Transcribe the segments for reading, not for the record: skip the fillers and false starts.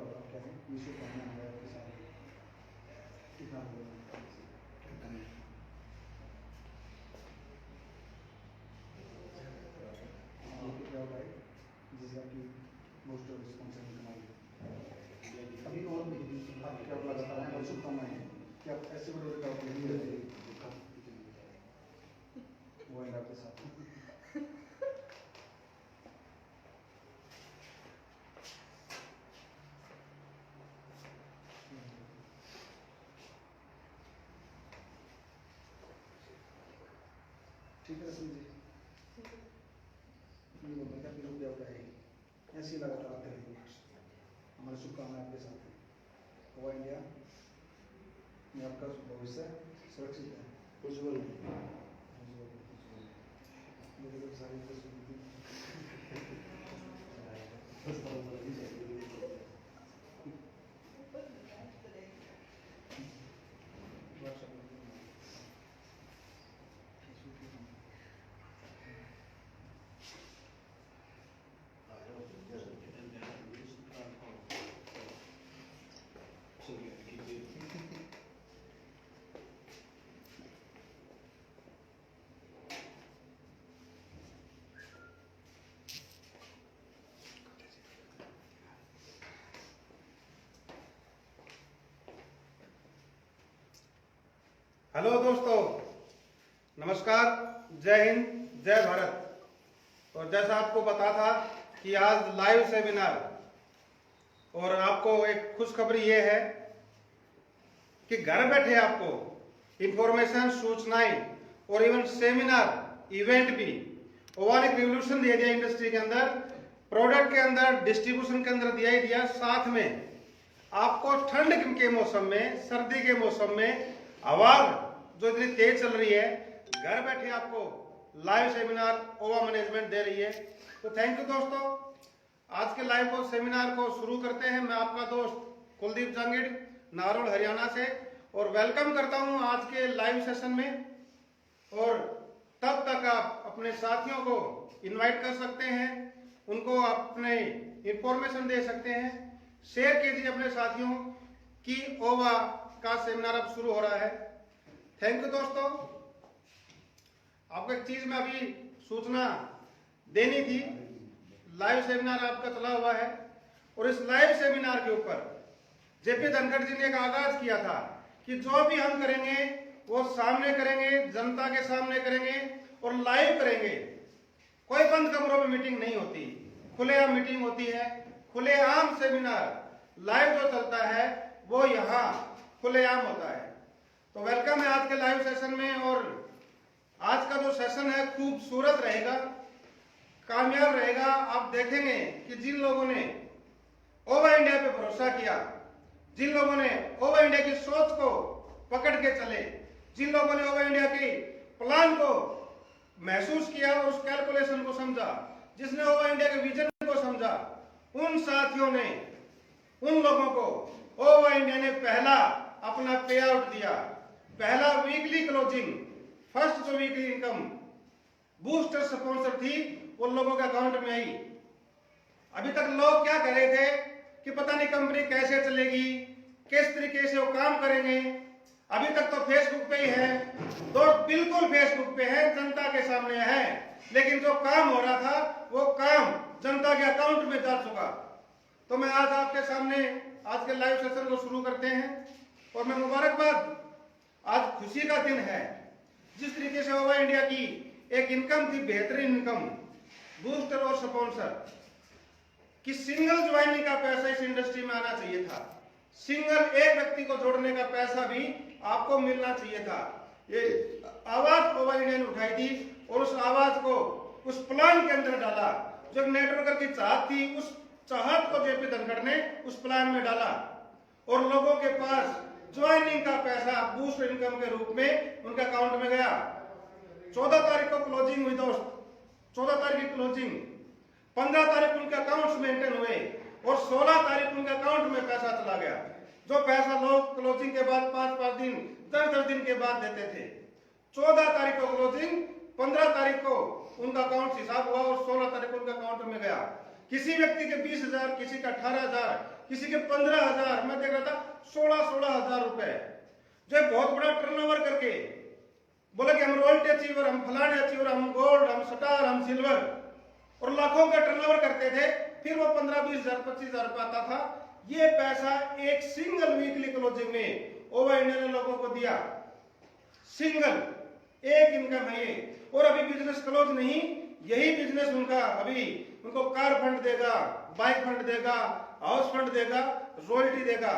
क्या है विश्व कहना है आपके साथ कितना बोलना क्या होगा जिसका कि मोस्ट ऑफ रिस्पॉन्सिबिलिटी कमाई अभी और आप क्या लगातार हैं और शुभकामनाएं हैं कि आप ऐसे बड़े का वो है आपके साथ ठीक है रश्मि जी ये बोलते हैं कि लोग क्या होता है ऐसे ही लगातार आते रहेंगे हमारी शुभकामनाएं आपके साथ हैं हवा इंडिया में आपका भविष्य सुरक्षित है उज्जवल मेरे को सारी हेलो दोस्तों, नमस्कार, जय हिंद, जय भारत। और जैसा आपको पता था कि आज लाइव सेमिनार, और आपको एक खुशखबरी ये है कि घर बैठे आपको इंफॉर्मेशन, सूचनाएं और इवन सेमिनार इवेंट भी ओवानिक रिवोल्यूशन दे दिया इंडस्ट्री के अंदर, प्रोडक्ट के अंदर, डिस्ट्रीब्यूशन के अंदर दिया ही दिया। साथ में आपको ठंड के मौसम में, सर्दी के मौसम में हवा जो इतनी तेज चल रही है, घर बैठे आपको लाइव सेमिनार ओवा मैनेजमेंट दे रही है। तो थैंक यू दोस्तों। आज के लाइव को सेमिनार को शुरू करते हैं। मैं आपका दोस्त कुलदीप जांगिड़, नारोल हरियाणा से, और वेलकम करता हूं आज के लाइव सेशन में। और तब तक आप अपने साथियों को इनवाइट कर सकते हैं, उनको अपने इंफॉर्मेशन दे सकते हैं, शेयर कीजिए अपने साथियों की ओवा का सेमिनार अब शुरू हो रहा है। थैंक यू दोस्तों। आपको एक चीज में अभी सूचना देनी थी, लाइव सेमिनार आपका चला हुआ है, और इस लाइव सेमिनार के ऊपर जेपी धनखड़ जी ने एक आगाज किया था कि जो भी हम करेंगे वो सामने करेंगे, जनता के सामने करेंगे और लाइव करेंगे। कोई बंद कमरों में मीटिंग नहीं होती, खुलेआम मीटिंग होती है। खुलेआम सेमिनार लाइव जो चलता है वो यहाँ खुलेआम होता है। तो वेलकम है आज के लाइव सेशन में। और आज का जो सेशन है खूबसूरत रहेगा, कामयाब रहेगा। आप देखेंगे कि जिन लोगों ने ओवा इंडिया पे भरोसा किया, जिन लोगों ने ओवा इंडिया की सोच को पकड़ के चले, जिन लोगों ने ओवा इंडिया के प्लान को महसूस किया और उस कैलकुलेशन को समझा, जिसने ओवा इंडिया के विजन को समझा, उन साथियों ने, उन लोगों को ओवा इंडिया ने पहला अपना पे आउट दिया। पहला वीकली क्लोजिंग, फर्स्ट जो वीकली इनकम बूस्टर स्पॉन्सर थी, उन लोगों के अकाउंट में आई। अभी तक लोग क्या कर रहे थे कि पता नहीं कंपनी कैसे चलेगी, किस तरीके से वो काम करेंगे। अभी तक तो फेसबुक पे ही है, तो बिल्कुल फेसबुक पे है, जनता के सामने है, लेकिन जो काम हो रहा था वो काम जनता के अकाउंट में जा चुका। तो मैं आज आपके सामने आज के लाइव सेशन को शुरू करते हैं। और मैं मुबारकबाद, आज खुशी का दिन है। जिस तरीके से ओवा इंडिया की एक इनकम थी, बेहतरीन इनकम, बूस्टर और स्पॉन्सर, कि सिंगल ज्वाइनिंग का पैसा इस इंडस्ट्री में आना चाहिए था। सिंगल एक व्यक्ति को जोड़ने का पैसा भी आपको मिलना चाहिए था। ये आवाज ओवा इंडिया ने उठाई थी और उस आवाज को उस प्लान के अंदर डाला। जो नेटवर्कर की चाहत थी, उस चाहत को जेपी धनखड़ ने उस प्लान में डाला, और लोगों के पास ज्वाइनिंग का पैसा बूस्ट इनकम के रूप में उनके अकाउंट में गया। 14 तारीख को क्लोजिंग हुई दोस्त, 14 तारीख की क्लोजिंग, 15 तारीख उनके अकाउंट्स मेंटेन हुए और 16 तारीख उनके अकाउंट में पैसा चला गया। जो पैसा लोग क्लोजिंग के बाद 5-5 दिन, 10-10 दिन के बाद देते थे। 14 तारीख को क्लोजिंग, 15 तारीख को उनका अकाउंट हिसाब हुआ और 16 तारीख को उनके अकाउंट में गया। किसी व्यक्ति के 20,000, किसी का 18,000, किसी के 15,000, मैं देख रहा था 16,000 रुपए, जो बहुत बड़ा टर्नओवर करके बोला कि हम रॉयल्टी अचीवर, हम फलाने अचीवर, हम गोल्ड, हम स्टार, हम सिल्वर, और लाखों का टर्नओवर करते थे। फिर वो 15-20,000 25,000 रुपए आता था। ये पैसा एक सिंगल वीकली क्लोजिंग में ओवर इंडिया ने लोगों को दिया। सिंगल एक इनकम है ये। और अभी बिजनेस क्लोज नहीं, यही बिजनेस उनका अभी उनको कार फंड देगा, बाइक फंड देगा, हाउस फंड देगा, रॉयल्टी देगा।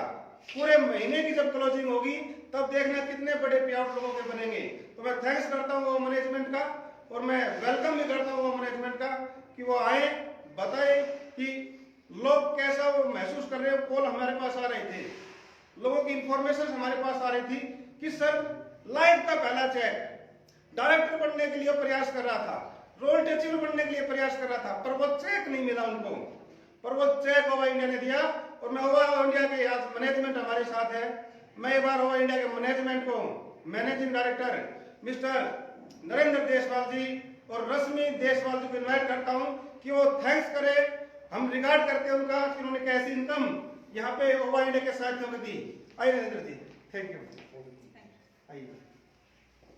पूरे महीने की जब क्लोजिंग होगी तब देखना कितने बड़े पे आउट लोगों के बनेंगे। तो मैं थैंक्स करता हूँ वो मैनेजमेंट का, और मैं वेलकम भी करता हूँ वो मैनेजमेंट का कि वो आए, बताए कि लोग कैसा वो महसूस कर रहे हैं। कॉल हमारे पास आ रहे थे, लोगों की इंफॉर्मेशन हमारे पास आ रही थी कि सर लाइफ का पहला चेक डायरेक्टर बनने के लिए प्रयास कर रहा था, रॉयल्टी अचीवर बनने के लिए प्रयास कर रहा था, पर वो चेक नहीं मिला उनको, पर वो चेक ओवर इंडिया ने दिया। और मैं ओवर इंडिया के आज मैनेजमेंट हमारे साथ है, मैं एक बार ओवर इंडिया के मैनेजमेंट को, managing director mister Narendra Deshwal ji और रश्मि देशवाल जी को इन्वाइट करता हूं कि वो थैंक्स करे। हम रिगार्ड करते हैं उनका कि उन्होंने कैसी इनकम यहाँ पे ओवर इंडिया के साथियों को दी। आइए नरेंद्र जी, थैंक यू। आइए।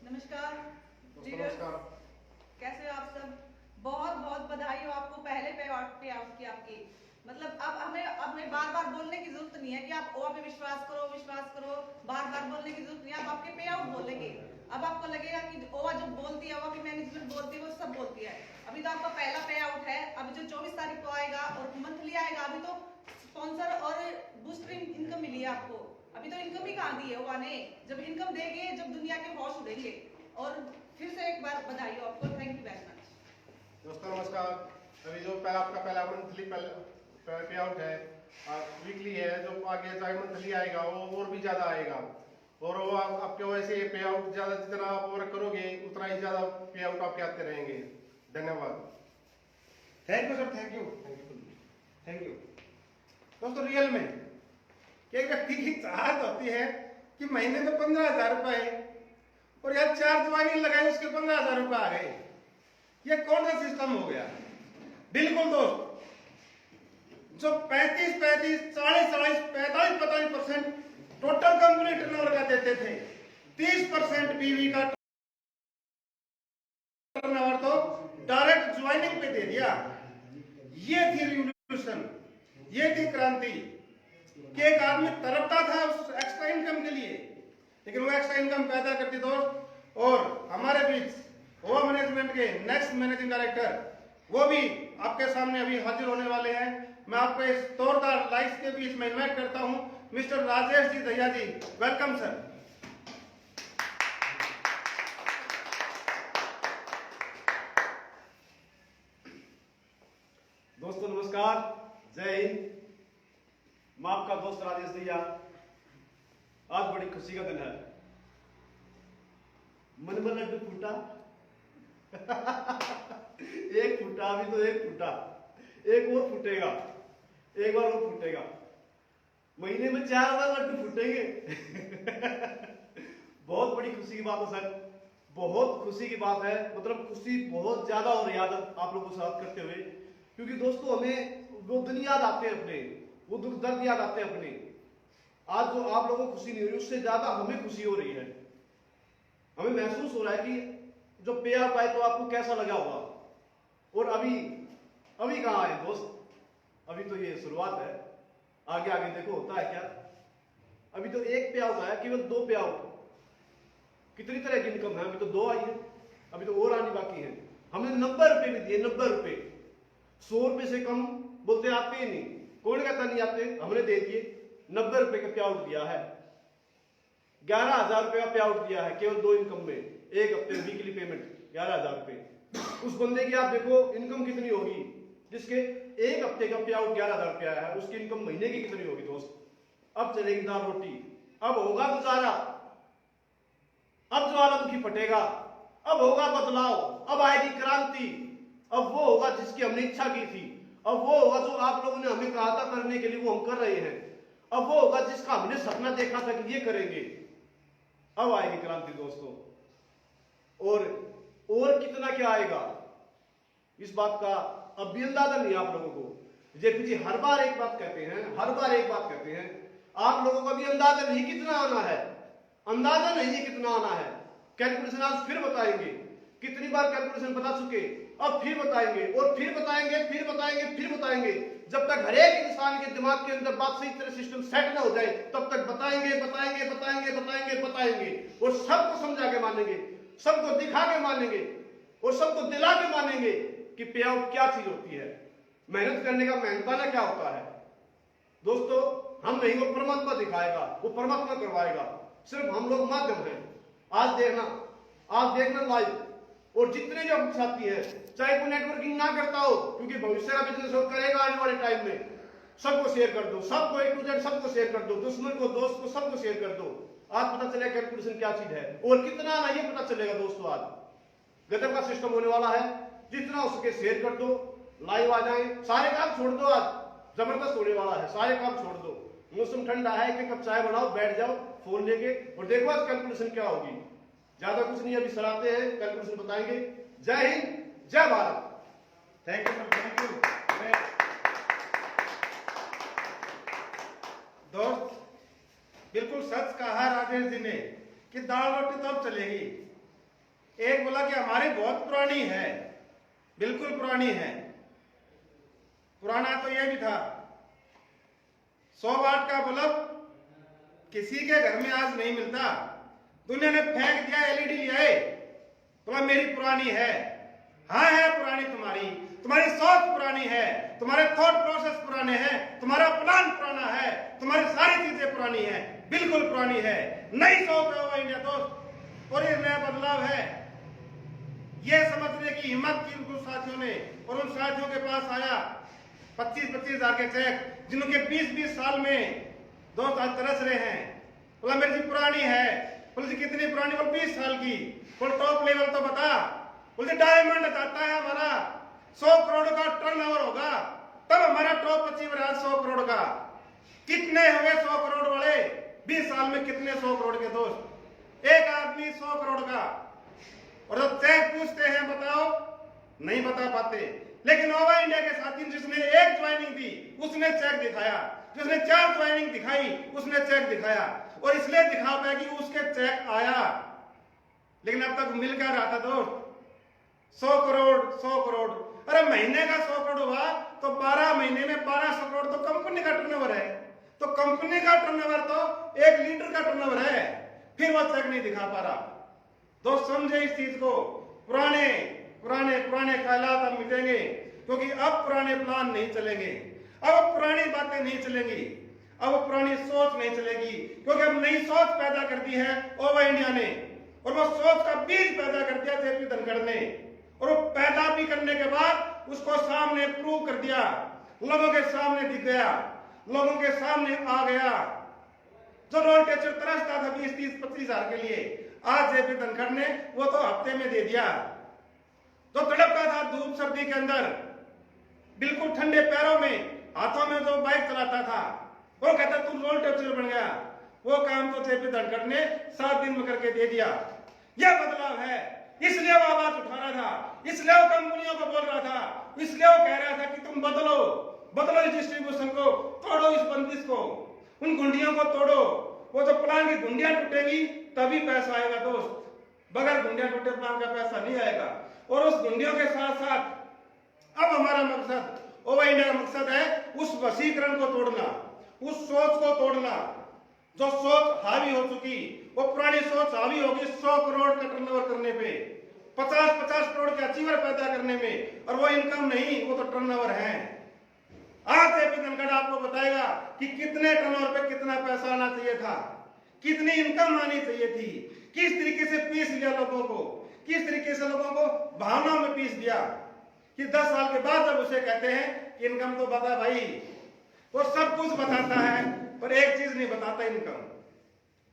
नमस्कार जी, नमस्कार। कैसे हो आप सब? बहुत बहुत बधाई हो आपको पहले पे आउट की आपकी। मतलब अब हमें बार बार बोलने की जरूरत नहीं है कि आप ओवा पे विश्वास करो, बार बार बोलने की जरूरत नहीं है। अब आपके पे आउट बोलेंगे, अब आपको लगेगा कि ओवा जो बोलती है, ओवा की मैनेजमेंट बोलती है, वो सब बोलती है। अभी तो आपका पहला पे आउट है, अभी जो 24 तारीख को आएगा और मंथली आएगा। अभी तो स्पॉन्सर और बूस्टर इनकम मिली है आपको, अभी तो इनकम ही कहाँ दी है ओवा ने। जब इनकम देंगे, जब दुनिया के होश उड़ेंगे। और फिर से एक बार बधाई हो आपको, थैंक यू वेरी मच। दोस्तों नमस्कार। अभी जो आपका पहला मंथली पे आउट है, वीकली है, जो आगे चाहे मंथली आएगा वो और भी ज्यादा आएगा। और वो आपके वैसे पे आउट ज्यादा, जितना आप वर्क करोगे उतना ही ज्यादा पे आउट आपके आते रहेंगे। धन्यवाद। Thank you sir, thank you, thank you. दोस्तों रियल में एक व्यक्ति की चाहत होती है कि महीने में 15,000 रुपए है और यार 4 दवाई लगाई उसके 15,000 रुपए आ गए। ये कौन सा सिस्टम हो गया? बिल्कुल दोस्त, जो 35, 40, 45% टोटल कंपनी टर्नओवर का देते थे, 30% बीवी का टर्नओवर तो डायरेक्ट ज्वाइनिंग पे दे दिया। ये थी रिवॉल्यूशन, ये थी क्रांति कि एक आदमी तड़पता था उस एक्स्ट्रा इनकम के लिए, लेकिन वो एक्स्ट्रा इनकम पैदा करती दोस्त। और हमारे बीच ओवा मैनेजमेंट के नेक्स्ट मैनेजिंग डायरेक्टर, वो भी आपके सामने अभी हाजिर होने वाले हैं। मैं आपको इस तोड़दार लाइफ के बीच में इन्वाइट करता हूं mister Rajesh ji Dahiya ji. Welcome sir. दोस्तों नमस्कार, जय हिंद। मैं आपका दोस्त राजेश दहिया। आज बड़ी खुशी का दिन है। मन में लड्डू फूटा एक फूटा, अभी तो एक फूटा, एक और फूटेगा, एक बार और फूटेगा। महीने में 4 बार लड्डू फूटेंगे बहुत बड़ी खुशी की बात है सर, बहुत खुशी की बात है। मतलब खुशी बहुत ज्यादा हो रही है आप लोगों को साथ करते हुए, क्योंकि दोस्तों हमें वो दिन याद आते हैं अपने, वो दुख दर्द याद आते हैं अपने। आज जो आप लोगों को खुशी नहीं हो रही, उससे ज्यादा हमें खुशी हो रही है। हमें महसूस हो रहा है कि जो पे आउट आए तो आपको कैसा लगा होगा। और अभी कहाँ है दोस्त? अभी तो ये शुरुआत है, आगे आगे देखो होता है क्या। अभी तो एक पे आउट आया, केवल 2 पे आउट। कितनी तरह की इनकम है? अभी तो 2 आई है, अभी तो और आनी बाकी है। हमने 90 रुपए भी दिए, 90 रुपए। 100 रुपए से कम बोलते आते ही नहीं, कौन कहता नहीं आते, हमने दे दिए। 90 रुपए का पे आउट दिया है, 11,000 रुपए का पे आउट दिया है केवल 2 इनकम में। एक हफ्ते वीकली पेमेंट 11,000 रुपए। उस बंदे की आप देखो इनकम कितनी होगी, जिसके एक हफ्ते का पे आउट 11,000 रुपया है, उसकी इनकम महीने की कितनी होगी दोस्त? अब चलेगी दाल रोटी, अब होगा गुजारा, अब ज्वालामुखी फटेगा, अब होगा बदलाव, अब आएगी क्रांति। अब वो होगा जिसकी हमने इच्छा की थी, अब वो होगा जो आप लोगों ने हमें कहा था करने के लिए, वो हम कर रहे हैं। अब वो होगा जिसका हमने सपना देखा था कि ये करेंगे। अब आएगी क्रांति दोस्तों। और कितना क्या आएगा, इस बात का अब भी अंदाजा नहीं आप लोगों को। जेपी जी हर बार एक बात कहते हैं, आप लोगों को भी अंदाजा नहीं कितना आना है, कितना आना है। कैलकुलेशन आज फिर बताएंगे, कितनी बार कैलकुलेशन बता चुके, अब फिर बताएंगे और फिर बताएंगे। जब तक हर एक इंसान के दिमाग के अंदर बात सही तरह सिस्टम सेट ना हो जाए, तब तक बताएंगे और सबको समझा के मानेंगे, सबको दिखा के मानेंगे और सबको दिला के मानेंगे कि पे आउट क्या चीज होती है, मेहनत करने का मेहनताना क्या होता है। दोस्तों हम नहीं, वो परमात्मा दिखाएगा, वो परमात्मा करवाएगा, सिर्फ हम लोग माध्यम हैं। आज देखना लाइव, और जितने जो साथी है, चाहे कोई नेटवर्किंग ना करता हो, क्योंकि भविष्य का बिजनेस हो करेगा आने वाले टाइम में, सबको शेयर कर दो, सबको A to Z सबको शेयर कर दो, दुश्मन को दोस्त को सबको शेयर कर दो। आज पता चलेगा कैलकुलेशन क्या चीज है और कितना आना, ये पता चलेगा दोस्तों। आज गजब का सिस्टम होने वाला है, जितना हो सके शेयर कर दो, लाइव आ जाए, सारे काम छोड़ दो, आज जबरदस्त होने वाला है, सारे काम छोड़ दो। मौसम ठंडा है, एक कप चाय बनाओ, बैठ जाओ फोन लेके और देखो आज कैलकुलेशन क्या होगी। ज्यादा कुछ नहीं, अभी सराहते हैं, कैलकुलेशन बताएंगे। जय हिंद, जय Bharat. Thank you sir, thank you. दोस्त बिल्कुल सच कहा राजेश जी ने कि दाल रोटी तो अब चलेगी। एक बोला कि हमारी बहुत पुरानी है, बिल्कुल पुरानी है। पुराना तो यह भी था 100 वाट का बल्ब किसी के घर में आज नहीं मिलता, दुनिया ने फेंक दिया, LED ले आए, बोला मेरी पुरानी है। हाँ है पुरानी, तुम्हारी सोच पुरानी है, तुम्हारे थॉट प्रोसेस पुराने हैं, तुम्हारा प्लान पुराना है, तुम्हारी सारी चीजें पुरानी है, बिल्कुल पुरानी है। नई सोच है वो इंडिया दोस्त, और ये नया बदलाव है। ये समझने की हिम्मत की उन साथियों ने, और उन साथियों के पास आया 25-25 हजार के चेक, जिनके 20-20 साल में दोस्त आज तरस रहे हैं। बोला मेरी जी पुरानी है। बोले जी कितनी पुरानी? बोल 20 साल की। बोल टॉप लेवल तो बता। बोले डायमंड आता है हमारा 100 करोड़ का टर्नओवर होगा, तब हमारा टॉप अचीवर है 100 करोड़ का। कितने हुए 100 करोड़ वाले 20 साल में? कितने 100 करोड़ के दोस्त? एक आदमी 100 करोड़ का। और जब चेक पूछते हैं बताओ, नहीं बता पाते। लेकिन ओवा इंडिया के साथी जिसने एक ज्वाइनिंग दी उसने चेक दिखाया, जिसने 4 ज्वाइनिंग दिखाई उसने चेक दिखाया, और इसलिए दिखा पाया कि उसके चेक आया। लेकिन अब तक मिल क्या रहा था दोस्त? 100 करोड़। अरे महीने का 100 करोड़ हुआ तो 12 महीने में 1200 करोड़ तो कंपनी का टर्नओवर है। तो कंपनी का टर्नओवर तो 1 लीटर का टर्नओवर है, फिर वो चेक नहीं दिखा पा रहा। दोस्त समझे इस चीज को। पुराने ख्यालात अब मिटेंगे, क्योंकि अब पुराने प्लान नहीं चलेंगे, अब पुरानी बातें नहीं चलेंगी, अब पुरानी सोच नहीं चलेगी, क्योंकि अब नई सोच पैदा कर दी है ओवा इंडिया ने, और वो सोच का बीज पैदा कर दिया जेपी धनखड़ ने, और वो पैदा भी करने के बाद उसको सामने प्रूव कर दिया, लोगों के सामने दिख गया, लोगों के सामने आ गया। जो रोल टेचर तरसता था 20-30-25 हजार के लिए, आज जेपी धनखड़ ने वो तो हफ्ते में दे दिया। जो तड़पता था धूप सर्दी के अंदर, बिल्कुल ठंडे पैरों में, हाथों में जो बाइक चलाता था, वो कहता तू रोल टेचर बन गया। वो काम तो जेपी धनखड़ ने 7 दिन में करके दे दिया। यह बदलाव है, इसलिए वो आवाज उठा रहा था, इसलिए वो कंपनियों को बोल रहा था, इसलिए वो कह रहा था कि तुम बदलो इस डिस्ट्रीब्यूशन को, तोड़ो इस बंदिश को, उन गुंडियों को तोड़ो। वो जो प्लान की गुंडियां टूटेगी तभी पैसा आएगा दोस्त, बगैर गुंडियां टूटे प्लान का पैसा नहीं आएगा। और उस गुंडियों के साथ साथ अब हमारा मकसद, ओवा इंडिया का मकसद है उस वशीकरण को तोड़ना, उस सोच को तोड़ना जो सोच हावी हो चुकी। वो पुरानी सोच हावी होगी 100 करोड़ का टर्नओवर करने पे, 50-50 करोड़ के अचीवर पैदा करने में, और वो इनकम नहीं, वो तो टर्नओवर है। आज जेपी धनखड़ आपको बताएगा कि कितने टर्नओवर पे कितना पैसा आना चाहिए था, कितनी इनकम आनी चाहिए थी, किस तरीके से पीस लिया लोगों को, किस तरीके से लोगों को भावनाओं में पीस दिया, कि 10 साल के बाद जब उसे कहते हैं कि इनकम तो बता भाई, वो सब कुछ बताता है पर एक चीज नहीं बताता, इनकम।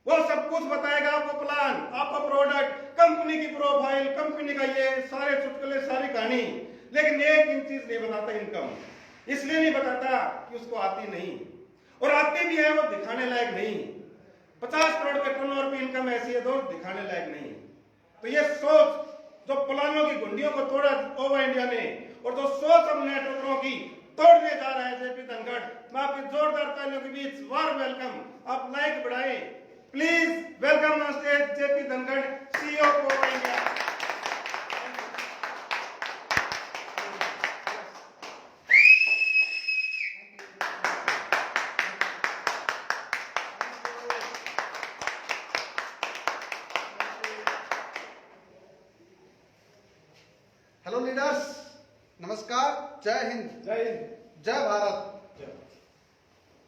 वो सब कुछ बताएगा आपको, प्लान, आपका प्रोडक्ट, कंपनी की प्रोफाइल, कंपनी का ये सारे चुटकुले, सारी कहानी, लेकिन एक चीज नहीं बताता, इनकम। इसलिए नहीं बताता कि उसको आती नहीं, और आती भी है वो दिखाने लायक नहीं। 50 करोड़ के टर्नओवर पे इनकम ऐसी है दोस्त, दिखाने लायक नहीं। तो ये सोच जो प्लानों की गुंडियों को तोड़ा ओवा इंडिया ने, और जो सोच अब नेटवर्करों की तोड़ने जा रहा है जेपी धनखड़। मैं आपकी जोरदार तालियों के बीच वार्म वेलकम। आप लाइक बढ़ाएं please. Welcome on stage JP Dhankhar, CEO cava India. Hello leaders, नमस्कार, जय हिंद, जय हिंद, जय भारत।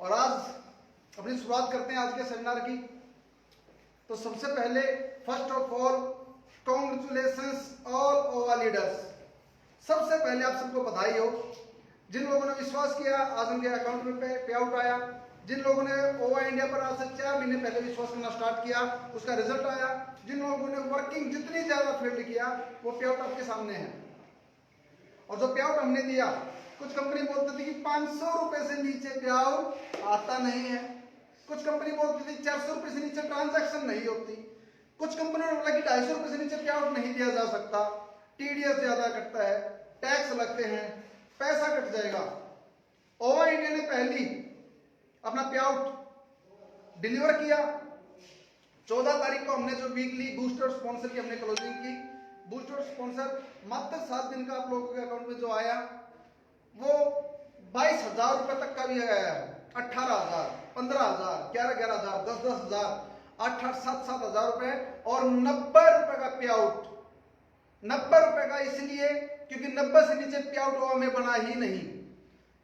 और आज अपनी शुरुआत करते हैं आज के सेमिनार की। तो सबसे पहले first of all congratulations all ओवा लीडर्स। सबसे पहले आप सबको बधाई हो। जिन लोगों ने विश्वास किया आज उनके अकाउंट में पे आउट आया। जिन लोगों ने ओवा इंडिया पर आज से 4 महीने पहले विश्वास करना स्टार्ट किया उसका रिजल्ट आया। जिन लोगों ने वर्किंग जितनी ज्यादा फील्ड किया वो पे आउट आपके सामने है। और जो पे आउट हमने दिया, कुछ कंपनी बोलती थी कि 500 रुपए से नीचे पे आउट आता नहीं है। कुछ कंपनी बोलती थी 400 रुपए से नीचे ट्रांजैक्शन नहीं होती। कुछ कंपनियों ने बोला कि 250 रुपए से नीचे पे आउट नहीं दिया जा सकता, टीडीएस ज्यादा कटता है, टैक्स लगते हैं, पैसा कट जाएगा। ओवा इंडिया ने पहली अपना पे आउट डिलीवर किया। 14 तारीख को हमने जो वीकली बूस्टर स्पॉन्सर की हमने क्लोजिंग की। बूस्टर स्पॉन्सर मात्र 7 दिन का आप लोगों के अकाउंट में जो आया वो 22,000 रुपए तक का भी आया है। 18,000, 15,000, 11,000, 10,000, 8,000, 7,000 रुपए और 90 रुपए का पे आउट। 90 रुपए का इसलिए क्योंकि 90 से नीचे पे आउट ओवा में बना ही नहीं।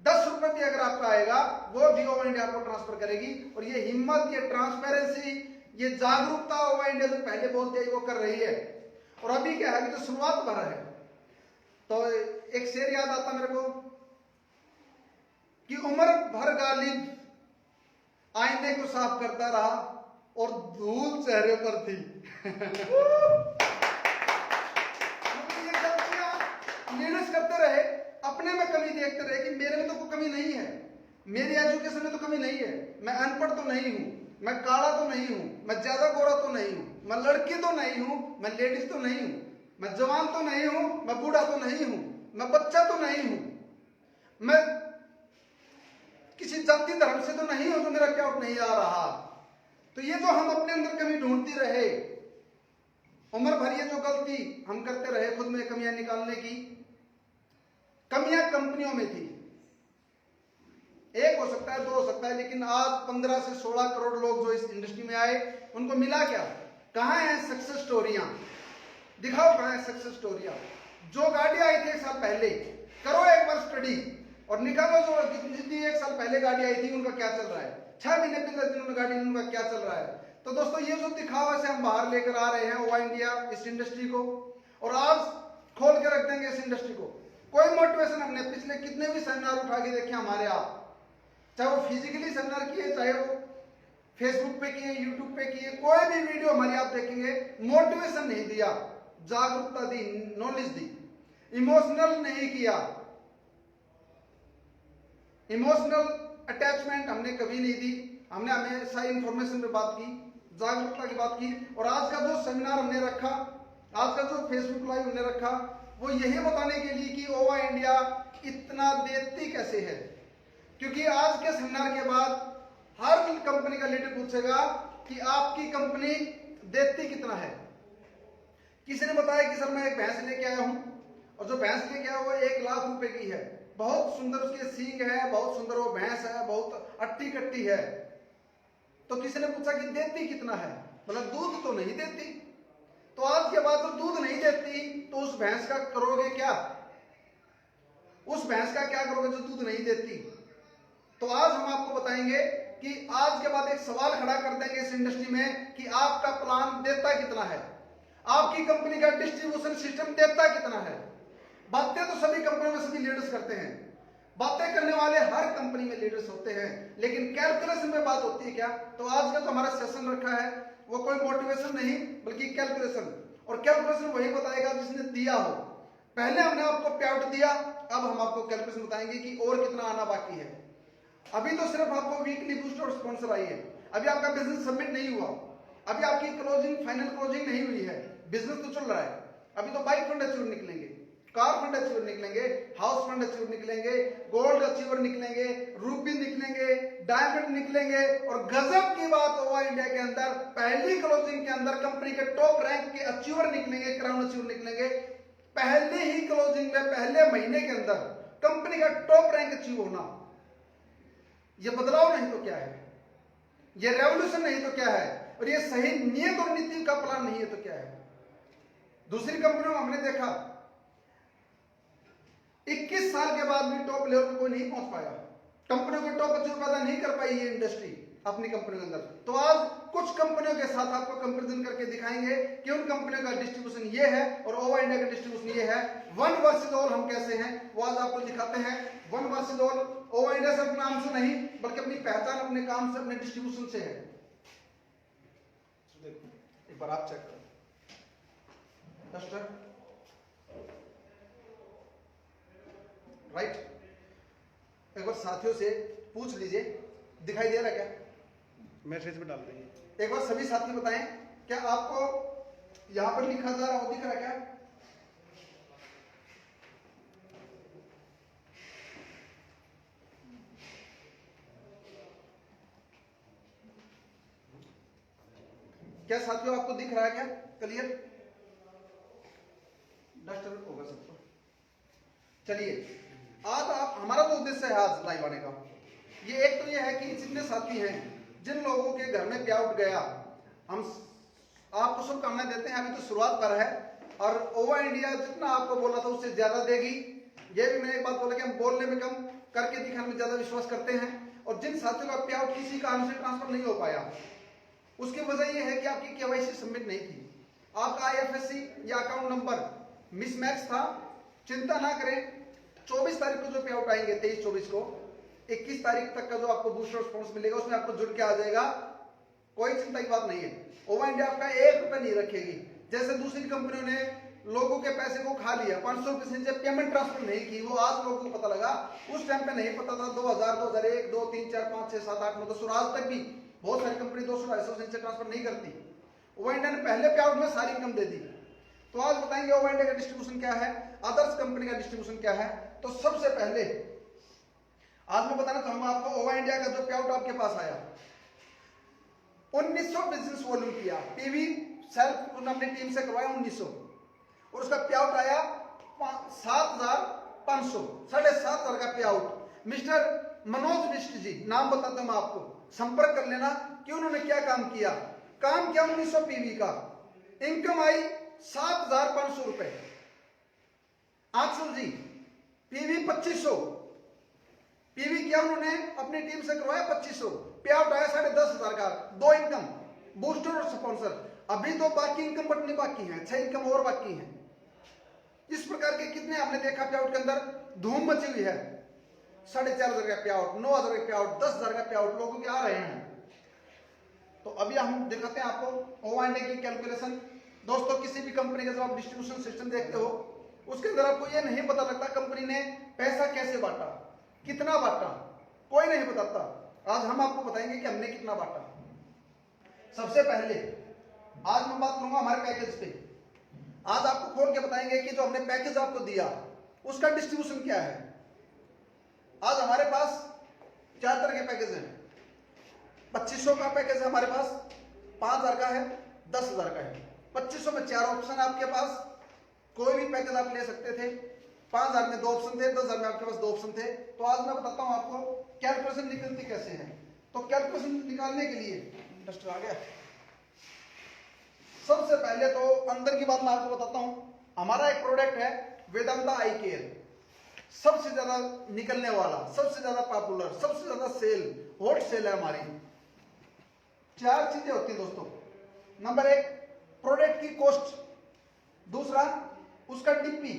10 रुपए भी अगर आपका आएगा वो भी ओवा इंडिया आपको ट्रांसफर करेगी। और ये हिम्मत, ये ट्रांसपेरेंसी, ये जागरूकता ओवा इंडिया जो पहले बोलते हैं वो कर रही है। और अभी क्या है कि तो शुरुआत भर है। तो एक शेर याद आता मेरे को कि उम्र भर गालिब आईने को साफ करता रहा और धूल चेहरे पर थी। ये गलतियां लीडर्स करते रहे, अपने में कमी देखते रहे कि मेरे में तो कोई कमी नहीं है, मेरी एजुकेशन में तो कमी नहीं है, मैं अनपढ़ तो नहीं हूं, मैं काला तो नहीं हूं, मैं ज्यादा गोरा तो नहीं हूं, मैं लड़की तो नहीं हूं, मैं लेडीज तो नहीं हूं, मैं जवान तो नहीं हूं, मैं बूढ़ा तो नहीं हूं, मैं बच्चा तो नहीं हूं, मैं किसी जाति धर्म से तो नहीं हूं, तो मेरा क्या आउट नहीं आ रहा। तो ये जो हम अपने अंदर कमी ढूंढती रहे, उम्र भर ये जो गलती हम करते रहे खुद में कमियां निकालने की, कमियां कंपनियों में थी। एक हो सकता है, 2 हो सकता है, लेकिन आज 15 से 16 करोड़ लोग जो इस इंडस्ट्री में आए उनको मिला क्या? कहां है सक्सेस स्टोरियां? दिखाओ कहां है सक्सेस स्टोरियां। जो गाड़ी आई थी 1 साल पहले, करो एक बार स्टडी और निकालो जो जितनी 1 साल पहले गाड़ी आई थी उनका क्या चल रहा है, 6 महीने पहले जिन्होंने गाड़ी उनका क्या चल रहा है। तो दोस्तों ये जो दिखावा से हम बाहर लेकर आ रहे हैं ओवा इंडिया इस इंडस्ट्री को, और आज खोल के रख देंगे इस इंडस्ट्री को। कोई मोटिवेशन हमने पिछले कितने भी सेमिनार उठा के देखे हमारे, आप चाहे वो फिजिकली सेमिनार किए, चाहे वो फेसबुक पे किए, यूट्यूब पे किए, कोई भी वीडियो हमारी आप देखेंगे, मोटिवेशन नहीं दिया, जागरूकता दी, नॉलेज दी, इमोशनल नहीं किया। इमोशनल अटैचमेंट हमने कभी नहीं दी, हमने हमेशा इंफॉर्मेशन पे बात की, जागरूकता की बात की। और आज का जो सेमिनार हमने रखा, आज का जो फेसबुक लाइव हमने रखा, वो यही बताने के लिए कि ओवा इंडिया इतना देती कैसे है। क्योंकि आज के सेमिनार के बाद हर कंपनी का लीडर पूछेगा कि आपकी कंपनी देती कितना है। किसी ने बताया कि सर मैं एक भैंस लेके आया हूं, और जो भैंस लेके आया वो 1 लाख रुपए की है, बहुत सुंदर उसके सींग है, बहुत सुंदर वो भैंस है, बहुत अट्टी कट्टी है। तो किसी ने पूछा कि देती कितना है, मतलब दूध तो नहीं देती। तो आज के बाद तो दूध नहीं देती तो उस भैंस का करोगे क्या? उस भैंस का क्या करोगे जो दूध नहीं देती? तो आज हम आपको बताएंगे कि आज के बाद एक सवाल खड़ा कर देंगे इस इंडस्ट्री में कि आपका प्लान देता कितना है, आपकी कंपनी का डिस्ट्रीब्यूशन सिस्टम देता कितना है। बातें तो सभी कंपनियों में सभी लीडर्स करते हैं, बातें करने वाले हर कंपनी में लीडर्स होते हैं, लेकिन कैलकुलेशन में बात होती है क्या? तो आज का जो हमारा सेशन रखा है वो कोई मोटिवेशन नहीं बल्कि कैलकुलेशन, और कैलकुलेशन वही बताएगा जिसने दिया हो। पहले हमने आपको पे आउट दिया, अब हम आपको कैलकुलेशन बताएंगे कि और कितना आना बाकी है। अभी तो सिर्फ आपको वीकली बूस्ट और स्पॉन्सर आई है, अभी आपका बिजनेस सबमिट नहीं हुआ, अभी आपकी क्लोजिंग फाइनल क्लोजिंग नहीं हुई है, बिजनेस तो चल रहा है, अभी तो बाइक फंड अचीव निकलेंगे। कार फंड अचीवर निकलेंगे, हाउस फंड अचीवर निकलेंगे, गोल्ड अचीवर निकलेंगे, रूबी निकलेंगे, डायमंड निकलेंगे। और गजब की बात ओवा इंडिया के अंदर पहली क्लोजिंग के अंदर कंपनी के टॉप रैंक के अचीवर निकलेंगे, क्राउन अचीवर निकलेंगे। पहले ही क्लोजिंग में पहले महीने के अंदर कंपनी का टॉप रैंक अचीव होना, यह बदलाव नहीं तो क्या है, यह रेवोल्यूशन नहीं तो क्या है, और यह सही नियत और नीति का प्लान नहीं है तो क्या है। दूसरी कंपनियों में हमने देखा 21 साल के बाद भी टॉप लेवल पे कोई नहीं पहुंच पाया, कंपनियों के टॉप अचीव पैदा नहीं कर पाई ये इंडस्ट्री अपनी कंपनियों के अंदर। तो आज कुछ कंपनियों के साथ आपको कंपैरिजन करके दिखाएंगे कि उन कंपनियों का डिस्ट्रीब्यूशन ये है और ओवा इंडिया का डिस्ट्रीब्यूशन ये है। वन वर्सेस ऑल हम कैसे हैं वो आज आपको दिखाते हैं। वन वर्सेस ऑल ओवा इंडिया सिर्फ नाम से नहीं बल्कि अपनी पहचान अपने काम से अपने डिस्ट्रीब्यूशन से है। देखो एक बार आप चेक करो डस्टर, राइट। एक बार साथियों से पूछ लीजिए दिखाई दे रहा है क्या, मैसेज में डाल देंगे। एक बार सभी साथी बताएं क्या आपको यहां पर लिखा जा रहा हो दिख रहा है क्या? क्या साथियों आपको दिख रहा है क्या? क्लियर डस्टर होगा सबको। चलिए आज आप हमारा तो उद्देश्य है आज लाइव आने का, ये एक तो ये है कि जितने साथी हैं जिन लोगों के घर में पे आउट गया, हम आपको शुभकामनाएं देते हैं। अभी तो शुरुआत पर है और ओवा इंडिया जितना आपको बोला था उससे ज्यादा देगी। ये भी मैंने एक बात बोला कि हम बोलने में कम करके दिखाने में ज्यादा विश्वास करते हैं। और जिन साथियों का पे आउट किसी कारण से ट्रांसफर नहीं हो पाया उसकी वजह यह है कि आपकी केवाईसी सबमिट नहीं थी, आपका आईएफएससी या अकाउंट नंबर मिसमैच था। चिंता ना करें, 24 तारीख को जो पे आउट आएंगे 23-24 को 21 तारीख तक का जो आपको बूस्टर रिस्पॉन्स मिलेगा उसमें आपको जुड़ के आ जाएगा, कोई चिंता की बात नहीं है। ओवा इंडिया आपका 1 रुपया नहीं रखेगी। जैसे दूसरी कंपनियों ने लोगों के पैसे को खा लिया, 500 रुपए से जब पेमेंट ट्रांसफर नहीं की, वो आज लोगों को पता लगा, उस टाइम पे नहीं पता था। 2000, 2001, 2, 3, 4, 5, 6, 7, 8, 9, 10 और आज तक भी बहुत सारी कंपनी 200-250 से नीचे ट्रांसफर नहीं करती। ओवा इंडिया ने पहले पे आउट में सारी इनकम दे दी। तो आज बताएंगे ओवा इंडिया का डिस्ट्रीब्यूशन क्या है, अदर्स कंपनी का डिस्ट्रीब्यूशन क्या है। तो सबसे पहले आज मैं बताना चाहूंगा आपको ओवा इंडिया का जो पे आउट आपके पास आया 1900 बिजनेस वॉल्यूम किया, पीवी सेल्फ उन्होंने अपनी टीम से करवाया 1900 और उसका पे आउट आया 7500, 7500 का पे आउट। मिस्टर मनोज बिष्ट जी नाम बताता हूं मैं आपको, संपर्क कर लेना कि उन्होंने क्या काम किया। काम किया 1900 पीवी का, इनकम आई 7500 रुपए। आंसू जी पीवी 2500, पीवी किया उन्होंने अपनी टीम से करवाया 2500, पे आउट आया 10,500 का, 2 इनकम बूस्टर और स्पॉन्सर। अभी तो बाकी इनकम बटने बाकी हैं, 6 इनकम और बाकी हैं। इस प्रकार के कितने आपने देखा पे आउट के अंदर धूम मची हुई है। 4,500 का पे आउट, 9,000 का पे आउट, 10,000 का पे आउट लोगों के आ रहे हैं। तो अभी हम दिखाते हैं आपको ओवा इंडिया की कैलकुलेशन। दोस्तों किसी भी कंपनी का जब आप डिस्ट्रीब्यूशन सिस्टम देखते हो उसके अंदर आपको यह नहीं पता लगता कंपनी ने पैसा कैसे बांटा, कितना बांटा, कोई नहीं बताता। आज हम आपको बताएंगे कि हमने कितना बांटा। सबसे पहले आज मैं बात करूंगा हमारे पैकेज पे। आज आपको खोल के बताएंगे कि जो हमने पैकेज आपको दिया उसका डिस्ट्रीब्यूशन क्या है। आज हमारे पास 4 तरह के पैकेज हैं। 2500 का पैकेज है हमारे पास, 5000 का है, 10,000 का है। 2500 में 4 ऑप्शन आपके पास, कोई भी पैकेज आप ले सकते थे। 5000 में 2 ऑप्शन थे, 10,000 में आपके पास 2 ऑप्शन थे। तो आज मैं बताता हूं आपको कैलकुलेशन निकलती कैसे है। तो कैलकुलेशन निकालने के लिए डस्टर आ गया। सबसे पहले तो अंदर की बात मैं आपको बताता हूं। हमारा एक प्रोडक्ट है वेदांता आई केयर, सबसे ज्यादा निकलने वाला, सबसे ज्यादा पॉपुलर, सबसे ज्यादा सेल, हॉट सेल है हमारी। 4 चीजें होती है दोस्तों। नंबर 1 प्रोडक्ट की कॉस्ट, दूसरा उसका टीपी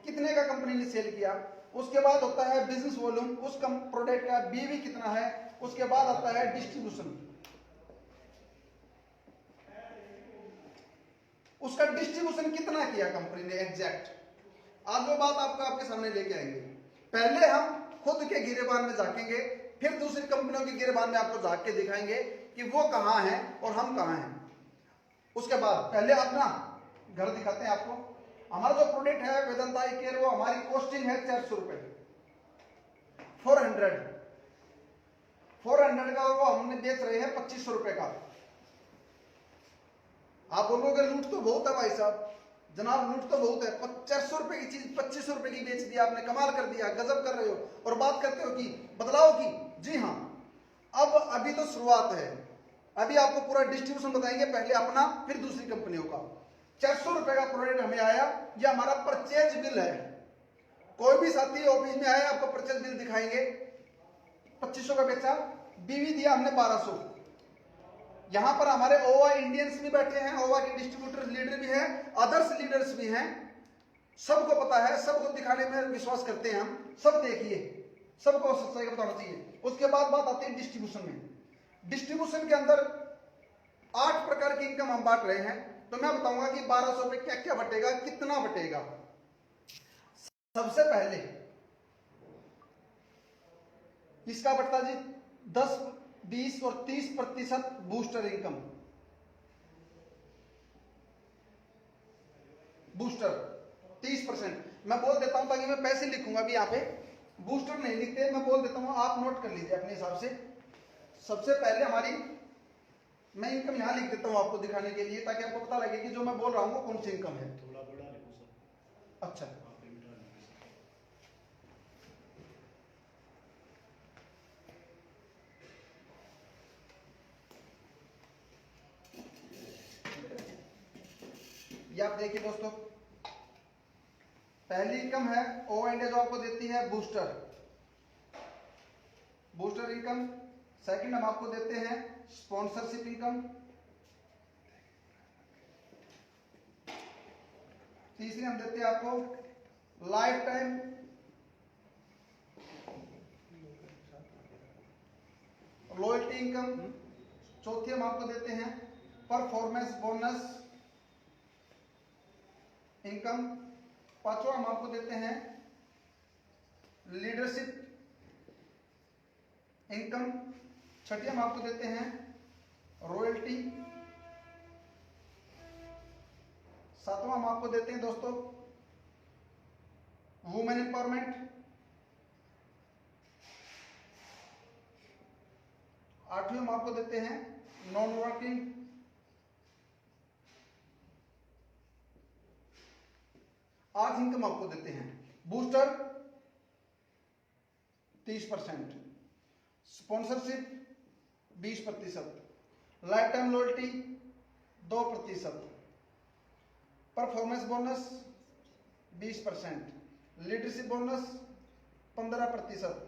कितने का कंपनी ने सेल किया, उसके बाद होता है बिजनेस वॉल्यूम, उस प्रोडक्ट का बीवी कितना है, उसके बाद आता है डिस्ट्रीब्यूशन, उसका डिस्ट्रीब्यूशन कितना किया कंपनी ने एग्जैक्ट। आज वो बात आपके सामने लेके आएंगे। पहले हम खुद के गिरेबान में झांकेंगे, फिर दूसरी कंपनियों के गिरेबान में आपको झांक के दिखाएंगे कि वो कहां हैं और हम कहां हैं। उसके बाद पहले अपना घर दिखाते हैं आपको। हमारा जो प्रोडक्ट है वेदांता आई केयर, वो हमारी कॉस्टिंग है 400 रुपए, 400 का, वो हमने बेच रहे हैं 2500 रुपए का। आप बोलोगे लूट तो बहुत है भाई साहब, जनाब लूट तो बहुत है। 400 रुपए की चीज 2500 रुपए की बेच दिया आपने, कमाल कर दिया, गजब कर रहे हो। और बात करते हो कि बदलाव की, जी हाँ, अब अभी तो शुरुआत है, अभी आपको पूरा डिस्ट्रीब्यूशन बताएंगे, पहले अपना फिर दूसरी कंपनियों का। 400 रुपए का प्रोडक्ट हमें आया, ये हमारा परचेज बिल है। कोई भी साथी ऑफिस में आए आपको परचेज बिल दिखाएंगे, 2500 का बेचा, बीवी दिया हमने 1200। यहां पर हमारे ओवा इंडियंस भी बैठे हैं, ओवा के डिस्ट्रीब्यूटर लीडर भी हैं, अदर्स लीडर्स भी हैं, सबको पता है, सबको दिखाने में विश्वास करते हैं हम। सब देखिए, सबको सच्चाई का बताना चाहिए। उसके बाद बात आती है डिस्ट्रीब्यूशन में। डिस्ट्रीब्यूशन के अंदर 8 प्रकार की इनकम हम बांट रहे हैं, तो मैं बताऊंगा कि 1200 पे क्या क्या बटेगा, कितना बटेगा। सबसे पहले इसका बटता जी 10, 20 और 30% बूस्टर इनकम। बूस्टर 30%, मैं बोल देता हूं ताकि मैं पैसे लिखूंगा भी, यहां पे बूस्टर नहीं लिखते, मैं बोल देता हूं, आप नोट कर लीजिए अपने हिसाब से। सबसे पहले हमारी, मैं इनकम यहां लिख देता हूं आपको दिखाने के लिए, ताकि आपको पता लगे कि जो मैं बोल रहा हूं वो कौन सी इनकम है। थोड़ा बड़ा लिखो सर। अच्छा, ये आप देखिए दोस्तों, पहली इनकम है ओ इंडिया जो आपको देती है बूस्टर, बूस्टर इनकम। सेकंड हम आपको देते हैं स्पॉन्सरशिप इनकम। तीसरी हम देते हैं आपको लाइफ टाइम लॉयल्टी इनकम। चौथी हम आपको देते हैं परफॉर्मेंस बोनस इनकम। पांचवा हम आपको देते हैं लीडरशिप इनकम। छठी हम आपको देते हैं रॉयल्टी। सातवां हम आपको देते हैं दोस्तों वुमेन एम्पावरमेंट। आठवीं हम आपको देते हैं नॉन वर्किंग। आठ इनकम आपको देते हैं booster 30%, sponsorship 20%, life time loyalty 2%, performance bonus 20%, leadership bonus 15%,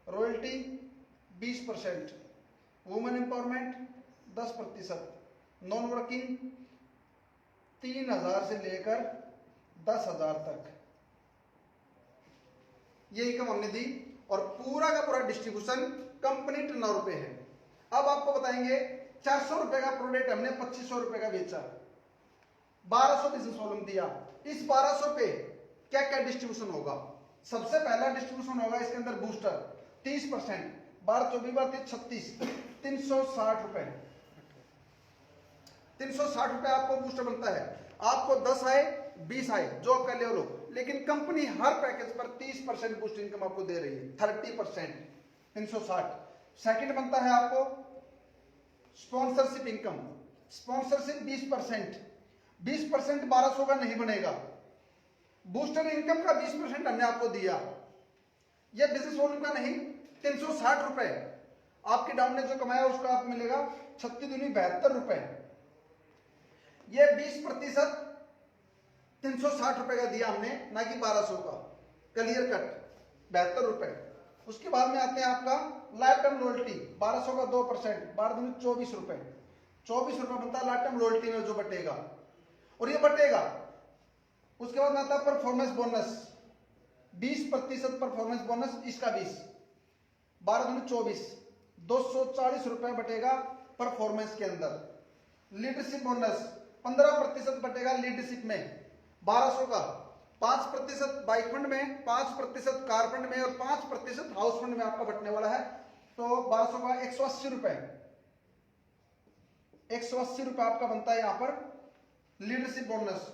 royalty 20%, women empowerment 10%, non working 3000 से लेकर 10,000 तक ये इनकम हमने दी, और पूरा का पूरा डिस्ट्रीब्यूशन कंपनी टर्नओवर पे है। अब आपको बताएंगे 400 रुपए का प्रोडक्ट हमने 2500 रुपए का बेचा, 1200 बिजनेस वॉल्यूम दिया। इस 1200 पे क्या क्या डिस्ट्रीब्यूशन होगा? सबसे पहला डिस्ट्रीब्यूशन होगा इसके अंदर बूस्टर 30%, 12 24 बार 36, 360 रुपए। 360 रुपए आपको बूस्टर बनता है। आपको 10 आए 20 आए जो आपका लेवल हो, लेकिन कंपनी हर पैकेज पर 30% बूस्ट इनकम आपको दे रही है, 30%, 360। सेकंड बनता है आपको स्पॉन्सरशिप इनकम। स्पॉन्सरशिप 20%, 20% 1200 का नहीं बनेगा। बूस्टर इनकम का 20% हमने आपको दिया, यह बिजनेस वॉल्यूम का नहीं, 360 रुपए आपके डाउन ने जो कमाया उसका आपको मिलेगा 36 दूनी 72 रुपए। ये 20% 360 रुपए का दिया हमने, ना कि 1200 का, क्लियर कट 72 रुपए। उसके बाद में आते हैं आपका लाइफ टाइम लॉयल्टी, 1200 का 2%, 12 दूनी 24 रुपए। 24 रुपए बनता है लाइफ टाइम लॉयल्टी में जो बटेगा, और ये बटेगा। उसके बाद में आता है परफॉर्मेंस बोनस, 20% परफॉर्मेंस बोनस, इसका 20, 12 दूनी 24, 240 रुपए बटेगा परफॉर्मेंस के अंदर। लीडरशिप बोनस 15% बटेगा लीडरशिप में, 1200 का, 5% बाइक फंड में, 5% कार फंड में और 5% हाउस फंड में आपका बटने वाला है। तो 1200 का 180 रुपए, 180 रुपए आपका बनता है यहां पर leadership bonus.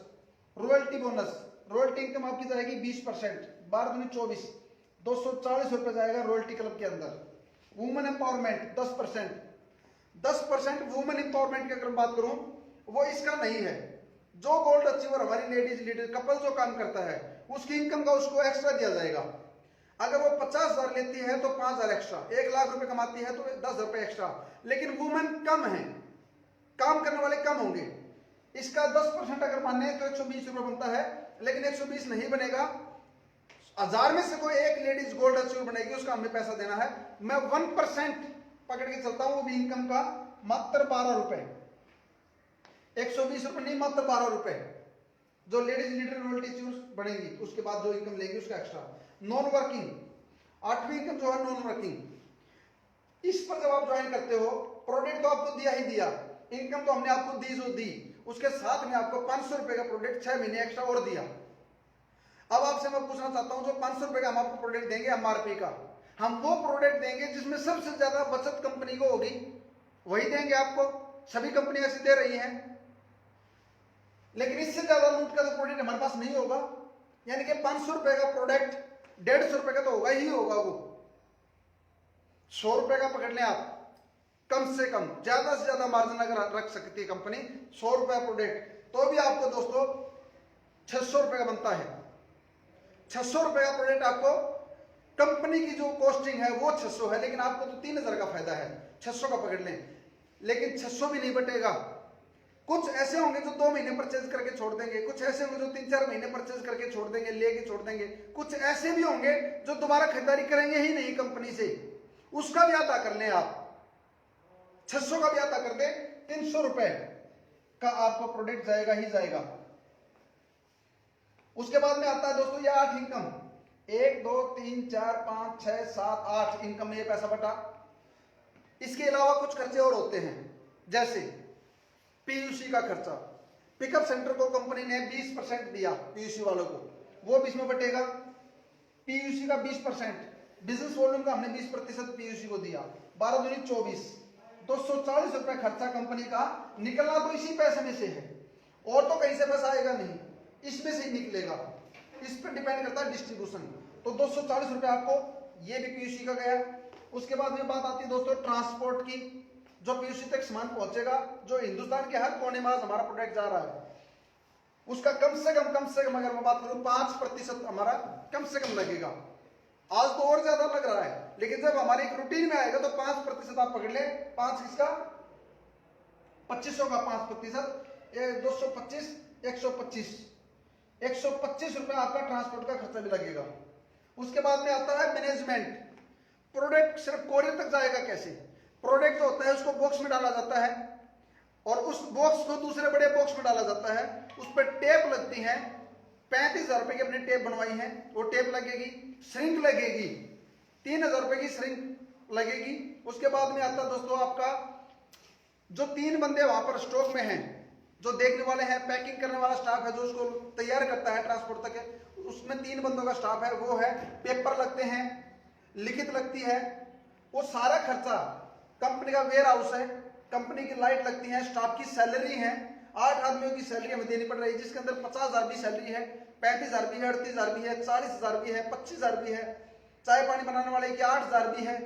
Royalty bonus royalty income आपकी जाएगी 20%, 12 दूनी 24, 240 रुपए जाएगा रॉयल्टी क्लब के अंदर। वुमेन एम्पावरमेंट 10%, 10% वुमेन एम्पावरमेंट की अगर मैं बात करूं वो इसका नहीं है। जो गोल्ड अचीवर हमारी लेडीज लीडर कपल जो काम करता है उसकी इनकम का उसको एक्स्ट्रा दिया जाएगा। अगर वो 50,000 लेती है तो 5,000 एक्स्ट्रा, 1 लाख रुपए कमाती है तो 10,000 रुपए एक्स्ट्रा। लेकिन वुमेन कम है, काम करने वाले कम होंगे, इसका 10% अगर माने तो 120 रुपए बनता है, लेकिन 120 नहीं बनेगा। 1000 में से कोई एक लेडीज गोल्ड अचीवर बनेगी, उसका हमें पैसा देना है। मैं 1% पकड़ के चलता हूं, वो भी इनकम का मात्र 12 रुपए, 120 रुपए नहीं, मात्र 12 रुपए जो लेडीज लीडर रॉयल्टी बनेगी, उसके बाद जो इनकम लेगी उसका एक्स्ट्रा। नॉन वर्किंग 8वीं इनकम जो है नॉन वर्किंग, इस पर जब आप ज्वाइन करते हो, प्रोडक्ट तो आपको दिया ही दिया, इनकम तो हमने आपको दी जो दी, उसके साथ में आपको 500 रुपए का प्रोडक्ट 6 महीने एक्स्ट्रा और दिया। अब आपसे मैं पूछना चाहता हूं, जो 500 रुपए का हम आपको प्रोडक्ट देंगे एमआरपी का, हम वो प्रोडक्ट देंगे जिसमें सबसे ज्यादा बचत कंपनी को होगी, वही देंगे आपको। सभी कंपनी ऐसी दे रही हैं, लेकिन इससे ज्यादा लूट का तो प्रोडक्ट हमारे पास नहीं होगा। यानी कि 500 रुपए का प्रोडक्ट 150 रुपए का तो होगा ही होगा। वो 100 रुपए का पकड़ लें आप, कम से कम, ज्यादा से ज्यादा मार्जिन अगर रख सकती है कंपनी 100 रुपए प्रोडक्ट, तो भी आपको दोस्तों 600 रुपए का बनता है। 600 रुपए का प्रोडक्ट आपको, कंपनी की जो कॉस्टिंग है वो 600 है, लेकिन आपको तो 3,000 का फायदा है। 600 का पकड़ लें, लेकिन 600 भी नहीं बटेगा। कुछ ऐसे होंगे जो 2 महीने परचेज करके छोड़ देंगे, कुछ ऐसे होंगे जो 3-4 महीने परचेज करके छोड़ देंगे, लेके छोड़ देंगे, कुछ ऐसे भी होंगे जो दोबारा खरीदारी करेंगे ही नहीं कंपनी से, उसका भी अदा कर लें आप। 600 का भी अदा कर दे, 300 रुपए का आपको प्रोडक्ट जाएगा ही जाएगा। उसके बाद में आता है दोस्तों ये 8 इनकम, 1 2 3 4 5 6 7 8 इनकम में ये पैसा बटा। इसके अलावा कुछ खर्चे और होते हैं, जैसे पीयूसी का खर्चा। पिकअप सेंटर को कंपनी ने 20% दिया पीयूसी वालों को, वो भी इसमें बटेगा। पीयूसी का 20%, बिजनेस वॉल्यूम का हमने 20% पीयूसी को दिया, 12 दूनी 24, 240 रुपए खर्चा कंपनी का। निकलना तो इसी पैसे में से है, और तो कहीं से पैसा आएगा नहीं, इसमें से ही निकलेगा। इस पर डिपेंड करता है डिस्ट्रीब्यूशन। तो 240 रुपए आपको ये भी पीयूसी का गया। उसके बाद में बात आती है दोस्तों ट्रांसपोर्ट की, जो पीयूसी तक सामान पहुंचेगा, जो हिंदुस्तान के हर कोने में हमारा प्रोडक्ट जा रहा है, उसका कम से कम अगर मैं बात करूं 5% हमारा कम से कम लगेगा। आज तो और ज्यादा लग रहा है, लेकिन जब हमारे एक रूटीन में आएगा तो 5% आप पकड़ ले। 5 किसका, 2500 का 5%, 225, 125, 125 रुपए आपका ट्रांसपोर्ट का खर्चा भी लगेगा। उसके बाद में आता है मैनेजमेंट। प्रोडक्ट सिर्फ कोरियर तक जाएगा कैसे? प्रोडक्ट जो होता है उसको बॉक्स में डाला जाता है, और उस बॉक्स को दूसरे बड़े बॉक्स में डाला जाता है, उस पर टेप लगती है। 35,000 रुपए की अपनी टेप बनवाई है, वो टेप लगेगी, श्रिंक लगेगी, 3,000 रुपए की श्रिंक लगेगी। उसके बाद में आता है दोस्तों आपका, जो 3 बंदे वहां पर स्टॉक में हैं, जो देखने वाले हैं, पैकिंग करने वाला स्टाफ है, जो उसको तैयार करता है ट्रांसपोर्ट तक, उसमें 3 बंदों का स्टाफ है, वो है। पेपर लगते हैं, लिखित लगती है, वो सारा खर्चा कंपनी का वेयर हाउस है, कंपनी की लाइट लगती है, स्टाफ की सैलरी है। 8 आदमियों की सैलरी हमें देनी पड़ रही है, जिसके अंदर 50,000 भी सैलरी है, 35,000 भी है, 38,000 भी है, 40,000 भी है, 25,000 भी है, चाय पानी बनाने वाले की 8,000 भी है,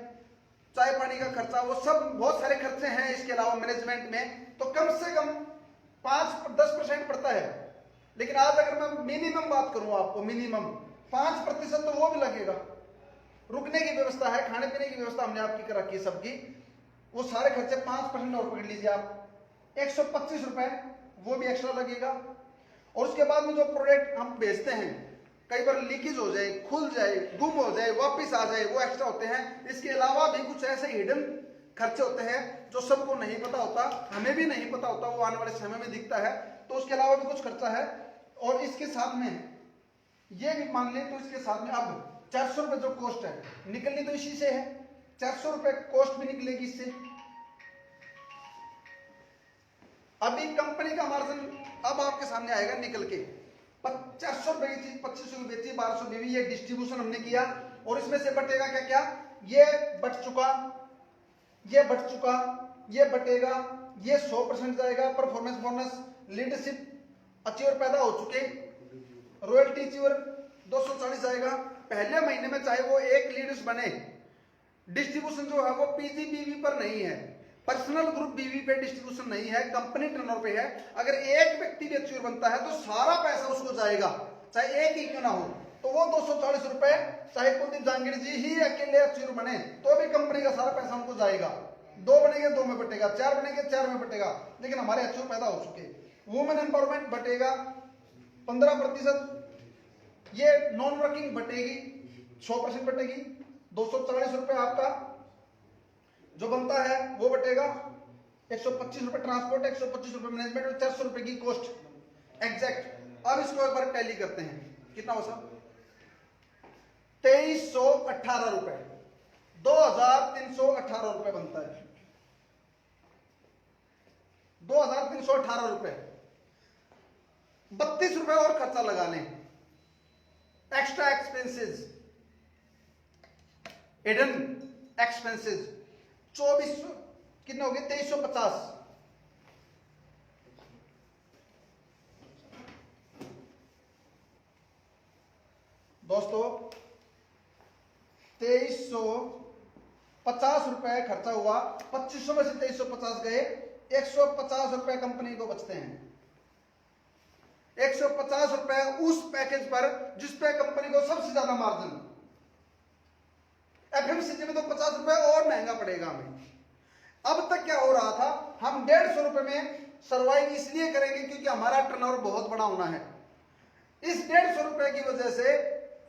चाय पानी का खर्चा, वो सब बहुत सारे खर्चे हैं। इसके अलावा मैनेजमेंट में तो कम से कम 5-10% पड़ता है। लेकिन आज अगर मैं मिनिमम बात करूं आपको, मिनिमम 5% तो वो भी लगेगा। रुकने की व्यवस्था है, खाने पीने की व्यवस्था हमने आपकी कर रखी है सबकी, वो सारे खर्चे 5% और पकड़ लीजिए आप, 125 रुपए वो भी एक्स्ट्रा लगेगा। और उसके बाद में जो प्रोडक्ट हम बेचते हैं, कई बार लीकेज हो जाए, खुल जाए, गुम हो जाए, वापस आ जाए, वो एक्स्ट्रा होते हैं। इसके अलावा भी कुछ ऐसे हिडन खर्चे होते हैं जो सबको नहीं पता होता, हमें भी नहीं पता होता, वो आने वाले समय में दिखता है। तो उसके अलावा भी कुछ खर्चा है। और इसके साथ में ये भी मान लें तो इसके साथ में अब 400 रुपए जो कॉस्ट है, निकलनी तो इसी से है, 400 रुपए कॉस्ट भी निकलेगी इससे। अभी कंपनी का मार्जिन अब आपके सामने आएगा निकल के, 400 रुपए की चीज 2500 की बेची, 1200 बीवी, ये डिस्ट्रीब्यूशन हमने किया। और इसमें से बटेगा क्या क्या, ये बट चुका, ये बट चुका, ये बटेगा, ये 100% जाएगा। परफॉर्मेंस बोनस, लीडरशिप अचीवर पैदा हो चुके, रॉयल्टी च्योर 240 आएगा पहले महीने में, चाहे वो एक लीडर्स बने। डिस्ट्रीब्यूशन जो है वो पीजीबीवी पर नहीं है, पर्सनल ग्रुप बीवी पे डिस्ट्रीब्यूशन नहीं है, कंपनी टर्नओवर पे है। अगर एक व्यक्ति भी अच्योर बनता है तो सारा पैसा उसको जाएगा, चाहे एक ही क्यों ना हो। तो वो 240 रुपए, चाहे कुलदीप जहांगीर जी ही अकेले अच्योर बने तो भी कंपनी का सारा पैसा उनको जाएगा। 2 बनेंगे 2 में बटेगा, 4 बनेंगे 4 में बटेगा। लेकिन हमारे अच्योर पैदा हो चुके। वुमेन एम्पावरमेंट बटेगा 15%, ये नॉन वर्किंग बटेगी 100% बटेगी। 240 रुपए आपका जो बनता है वो बटेगा। 125 रुपए ट्रांसपोर्ट, 125 रुपए मैनेजमेंट और 400 रुपए की कॉस्ट एग्जैक्ट। अब इसको एक बार टैली करते हैं, कितना हो सर? 2318 रुपए, 2318 रुपए बनता है। 2318 रुपए, 32 रुपए और खर्चा लगा लें, एक्स्ट्रा एक्सपेंसेस, हिडन एक्सपेंसेस 2400 कितने हो गए? 2350। दोस्तों 2350 रुपए खर्चा हुआ, 2500 में से 2350 गए, 150 रुपए कंपनी को बचते हैं। 150 रुपए उस पैकेज पर जिस पे कंपनी को सबसे ज्यादा मार्जिन। एफएमसीजी में तो 50 रुपए और महंगा पड़ेगा हमें। अब तक क्या हो रहा था, हम 150 रुपए में सर्वाइव इसलिए करेंगे क्योंकि हमारा टर्नओवर बहुत बड़ा होना है। इस 150 रुपए की वजह से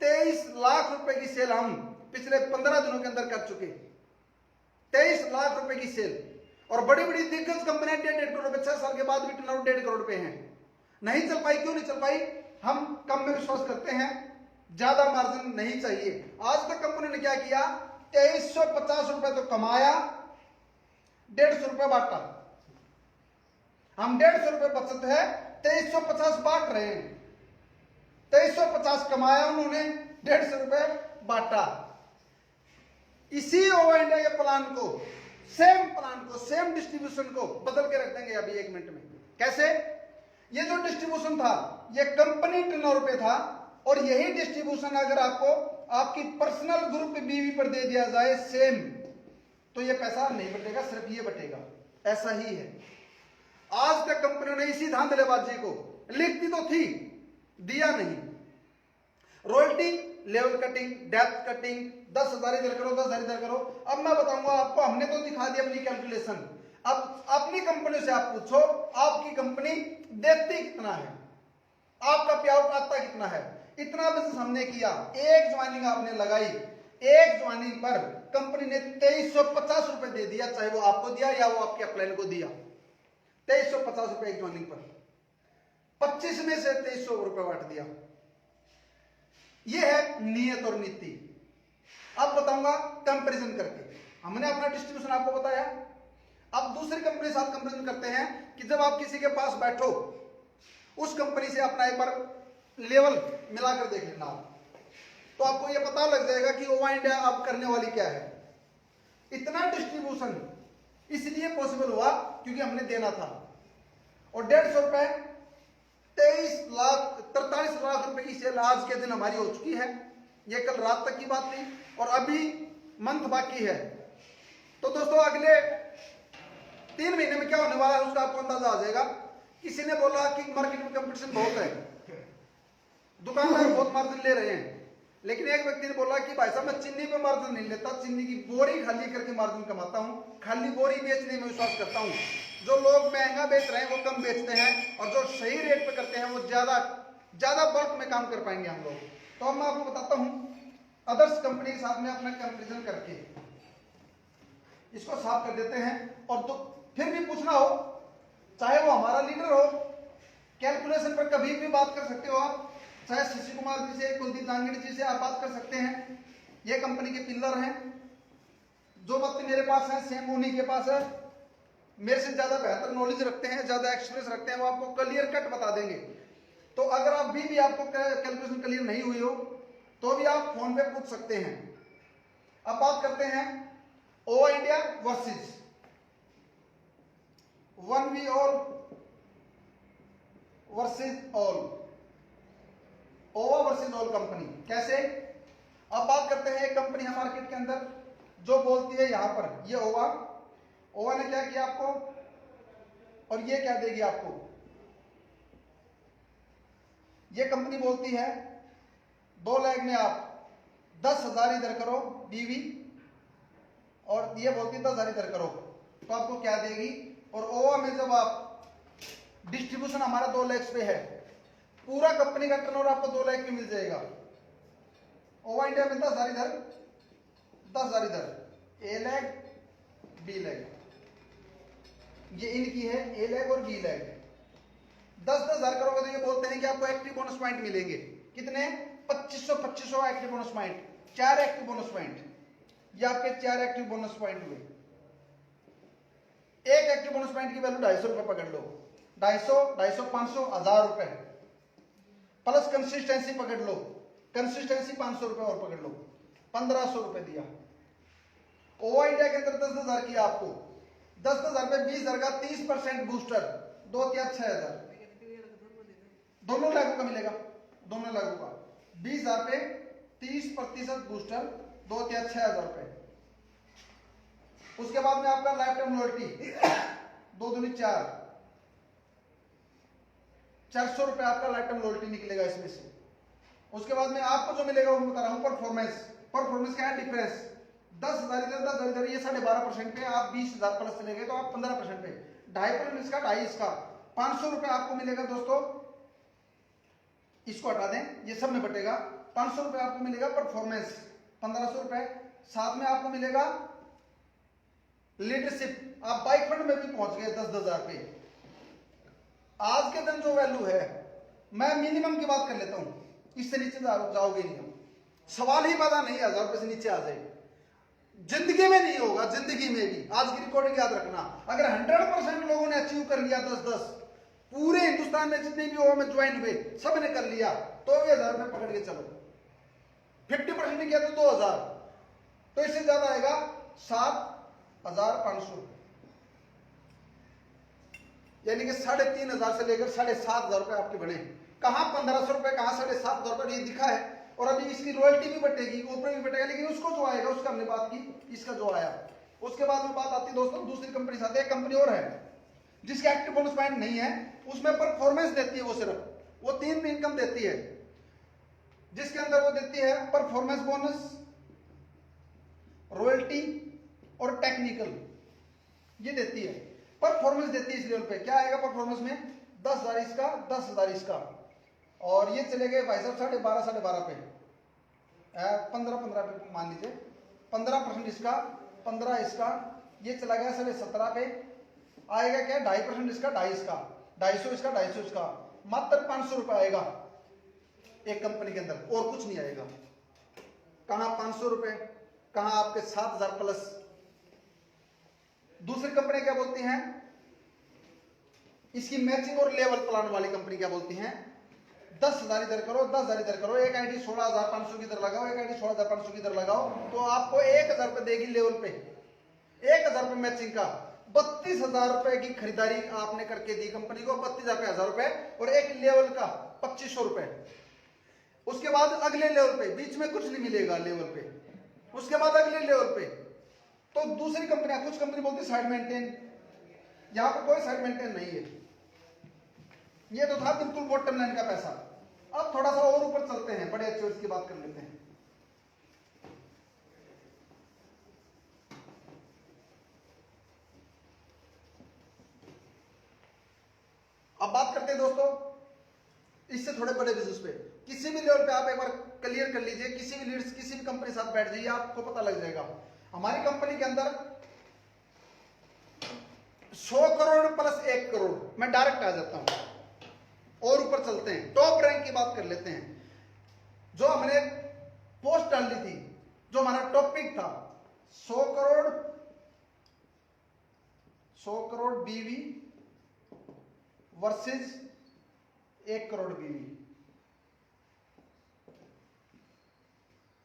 23 लाख रुपए की सेल हम पिछले 15 दिनों के अंदर कर चुके। 23 लाख रुपए की सेल, और बड़ी बड़ी दिग्गज कंपनियां 1.5 करोड़ रुपए 6 साल के बाद भी टर्नओवर 1.5 करोड़ रुपए हैं। नहीं चल पाई, क्यों नहीं चल पाई? हम कम में विश्वास करते हैं, ज्यादा मार्जिन नहीं चाहिए। आज तक कंपनी ने क्या किया, 2350 रुपए तो कमाया, 150 रुपए बांटा। हम 150 रुपए बचत है, 2350 बांट रहे हैं। 2350 कमाया उन्होंने, 150 रुपए बांटा। इसी ओवर इंडिया के प्लान को, सेम डिस्ट्रीब्यूशन को बदल के रख देंगे अभी 1 मिनट में। कैसे? ये जो डिस्ट्रीब्यूशन था ये कंपनी टर्नओवर पे था, और यही डिस्ट्रीब्यूशन अगर आपको आपकी पर्सनल ग्रुप बीवी पर दे दिया जाए सेम, तो ये पैसा नहीं बटेगा, सिर्फ ये बटेगा। ऐसा ही है। आज तक कंपनियों ने इसी धांधलेबाजी को, लिखती तो थी, दिया नहीं। Royalty, level cutting, depth cutting, 10,000 इधर करो, 10,000 इधर करो। अब मैं बताऊंगा आपको, हमने तो दिखा दी अपनी कैलकुलेशन। अब अपनी कंपनी से आप पूछो, आपकी कंपनी देती कितना है, आपका पे आउट आता कितना है। इतना बिजनेस हमने किया, एक ज्वाइनिंग आपने लगाई, एक ज्वाइनिंग पर कंपनी ने 2350 रुपए दे दिया, चाहे वो आपको दिया या वो आपके अपलाइन को दिया। 2350 रुपए एक ज्वाइनिंग पर, 25 में से 2300 रुपए बांट दिया। ये है नियत और नीति। अब बताऊंगा कंपैरिजन करके। हमने अपना डिस्ट्रीब्यूशन आपको बताया, अब दूसरी कंपनी के साथ कंपैरिजन करते हैं कि जब आप किसी के पास बैठो, उस कंपनी से अपना एक बार लेवल मिलाकर देख लेना, तो आपको यह पता लग जाएगा कि ओवर इंडिया आप करने वाली क्या है। इतना डिस्ट्रीब्यूशन इसलिए पॉसिबल हुआ क्योंकि हमने देना था, और 150 रुपए 43 लाख रुपए की सेल आज के दिन हमारी हो चुकी है। ये कल रात तक की बात थी, और अभी मंथ बाकी है। तो दोस्तों अगले 3 महीने में क्या होने वाला है उसका आपको अंदाजा आ जाएगा। किसी ने बोला कि मार्केट में कंपटीशन बहुत है, दुकानदार बहुत मार्जिन ले रहे हैं, लेकिन एक व्यक्ति ने बोला कि भाई साहब मैं चीनी पे मार्जिन नहीं लेता, चीनी की बोरी खाली करके मार्जिन कमाता हूं, खाली बोरी बेचने में विश्वास करता हूं। जो लोग महंगा बेच रहे हैं वो कम बेचते हैं, और जो सही रेट पे करते हैं वो ज्यादा बल्क में काम कर पाएंगे हम लोग। तो अब मैं आपको बताता हूं अदर्स कंपनी के साथ में अपना कंपेरिजन करके, इसको साफ कर देते हैं। और तो फिर भी पूछना हो, चाहे वो हमारा लीडर हो, कैलकुलेशन पर कभी भी बात कर सकते हो आप, चाहे शशि कुमार जी से, कुलदीप जहांगीर जी से आप बात कर सकते हैं। ये कंपनी के पिलर हैं, जो बात मेरे पास है सेम उन्हीं के पास है। मेरे से ज्यादा बेहतर नॉलेज रखते हैं, ज्यादा एक्सपीरियंस रखते हैं, वो आपको क्लियर कट बता देंगे। तो अगर आप भी आपको कैलकुलेशन क्लियर नहीं हुई हो तो भी आप फोन पे पूछ सकते हैं। अब बात करते हैं over India versus one we all versus all. ओवा वर्सेस ऑल कंपनी। कैसे? अब बात करते हैं एक कंपनी है मार्केट के अंदर जो बोलती है यहां पर ये ओवा ने क्या किया आपको और ये क्या देगी आपको। ये कंपनी बोलती है 2 लाख में आप 10,000 इधर करो बीवी, और ये बोलती है 10,000 इधर करो, तो आपको क्या देगी। और ओवा में जब आप डिस्ट्रीब्यूशन हमारा 2 लाख पे है, पूरा कंपनी का टर्नओवर आपको 2 लाख में मिल जाएगा। ओवा इंडिया में 10,000 इधर 10,000 इधर, ए लैग बी लैग, ये इनकी है ए लैग और बी लैग। 10,000 करोगे तो ये बोलते हैं कि आपको एक्टिव बोनस पॉइंट मिलेंगे। कितने? 2500 active bonus point, 4 active bonus point, ये आपके 4 एक्टिव बोनस पॉइंट हुए। एक एक्टिव बोनस पॉइंट की वैल्यू 250 रुपए पकड़ लो, 250, 500, 1000 रुपए, प्लस कंसिस्टेंसी पकड़ लो, कंसिस्टेंसी 500 रुपए और पकड़ लो, 1500 रुपए दिया। ओवा इंडिया के अंदर 10,000 किया आपको, 10,000 पे 20,000 का 30% बूस्टर, 2 या 6,000, दोनों लागू का मिलेगा, दोनों लागू का 20,000 पे 30% बूस्टर, 2 या 6,000 रुपए। उसके बाद में आपका लाइफ टाइम लॉयल्टी 2 दूनी 4, 400 रुपए आपका लाइफ टाइम लॉयल्टी निकलेगा इसमें से। उसके बाद में आपको जो मिलेगा वो बता रहा हूं, परफॉर्मेंस क्या है? डिफरेंस 10,000 इधर 10,000 इधर, ये 12.5% पे, आप 20,000 प्लस चले गए तो आप 15% पे, 2.5% इसका 2.5 इसका, 500 रुपए आपको मिलेगा दोस्तों। इसको हटा दें, ये सब में बटेगा। 500 रुपए आपको मिलेगा परफॉर्मेंस, 1500 रुपए, साथ में आपको मिलेगा लीडरशिप। आप बाइक फंड में भी पहुंच गए 10,000 पे। आज के दिन जो वैल्यू है, मैं मिनिमम की बात कर लेता हूं, इससे नीचे जाओगे नहीं हम, सवाल ही पैदा नहीं 1000 रुपए से नीचे आ जाए, जिंदगी में नहीं होगा, जिंदगी में भी। आज की रिकॉर्डिंग याद रखना, अगर 100% लोगों ने अचीव कर लिया 10-10, पूरे हिंदुस्तान में जितने भी ओवा में ज्वाइन हुए सब ने कर लिया, तो ये 1000 रुपए पकड़ के चलो। 50% ने किया तो 2,000, तो इससे ज्यादा आएगा 7,500, यानी कि 3,500 से लेकर 7,500 रुपए आपके बने। कहां 1,500 रुपए, कहां 7,500 रुपए, ये दिखा है। और अभी इसकी रॉयल्टी भी बटेगी, ऊपर भी बटेगा, लेकिन उसको जो आएगा उसका हमने बात की, इसका जो आया। उसके बाद में बात आती है दोस्तों दूसरी कंपनी से। एक कंपनी और है जिसके एक्टिव बोनस पॉइंट नहीं है, उसमें परफॉर्मेंस देती है, वो सिर्फ वो 3 इनकम देती है, जिसके अंदर वो देती है परफॉर्मेंस बोनस, रॉयल्टी और टेक्निकल, ये देती है। परफॉर्मेंस देती है इस लेवल पे। क्या आएगा परफॉर्मेंस में? 10,000 इसका, 10,000 इसका, और ये चले गए भाई साहब 12.5 पे, 15 पे मान लीजिए, 15% इसका, 15 इसका, ये चला गया 17.5 पे। आएगा क्या? 2.5% इसका, 2.5 इसका, 250 इसका, 250 इसका, मात्र 500 रुपए आएगा एक कंपनी के अंदर, और कुछ नहीं आएगा। कहां 500 रुपए, कहां आपके 7,000 प्लस। दूसरी कंपनी क्या बोलती हैं? इसकी मैचिंग और लेवल प्लान वाली कंपनी क्या बोलती हैं? 10,000 इधर करो, 10,000 इधर करो, एक आईडी 16,500 की इधर लगाओ, एक आईडी 16,500 की इधर लगाओ, तो आपको 1,000 रुपए देगी लेवल पे, 1,000 रुपए मैचिंग का। 32,000 रुपए की खरीदारी आपने करके दी कंपनी को, 32,000 पे 1,000 रुपए, और एक लेवल का 2,500 रुपए। उसके बाद अगले लेवल पे, बीच में कुछ नहीं मिलेगा लेवल पे, उसके बाद अगले लेवल पे। तो दूसरी कंपनियां, कुछ कंपनी बोलती है साइड मेंटेन, यहां पर कोई साइड मेंटेन नहीं है। ये तो था बिल्कुल बॉटम लाइन का पैसा। अब थोड़ा सा और ऊपर चलते हैं, बड़े अच्छे की बात कर लेते हैं। अब बात करते हैं दोस्तों इससे थोड़े बड़े बिजनेस पे। किसी भी लेवल पे आप एक बार क्लियर कर लीजिए, किसी भी लीडर्स, किसी भी कंपनी साथ बैठ जाइए, आपको पता लग जाएगा। हमारी कंपनी के अंदर 100 करोड़ प्लस 1 करोड़, मैं डायरेक्ट आ जाता हूं और ऊपर चलते हैं, टॉप रैंक की बात कर लेते हैं। जो हमने पोस्ट डाली थी, जो हमारा टॉपिक था, 100 करोड़ बीवी वर्सेस 1 करोड़ बीवी।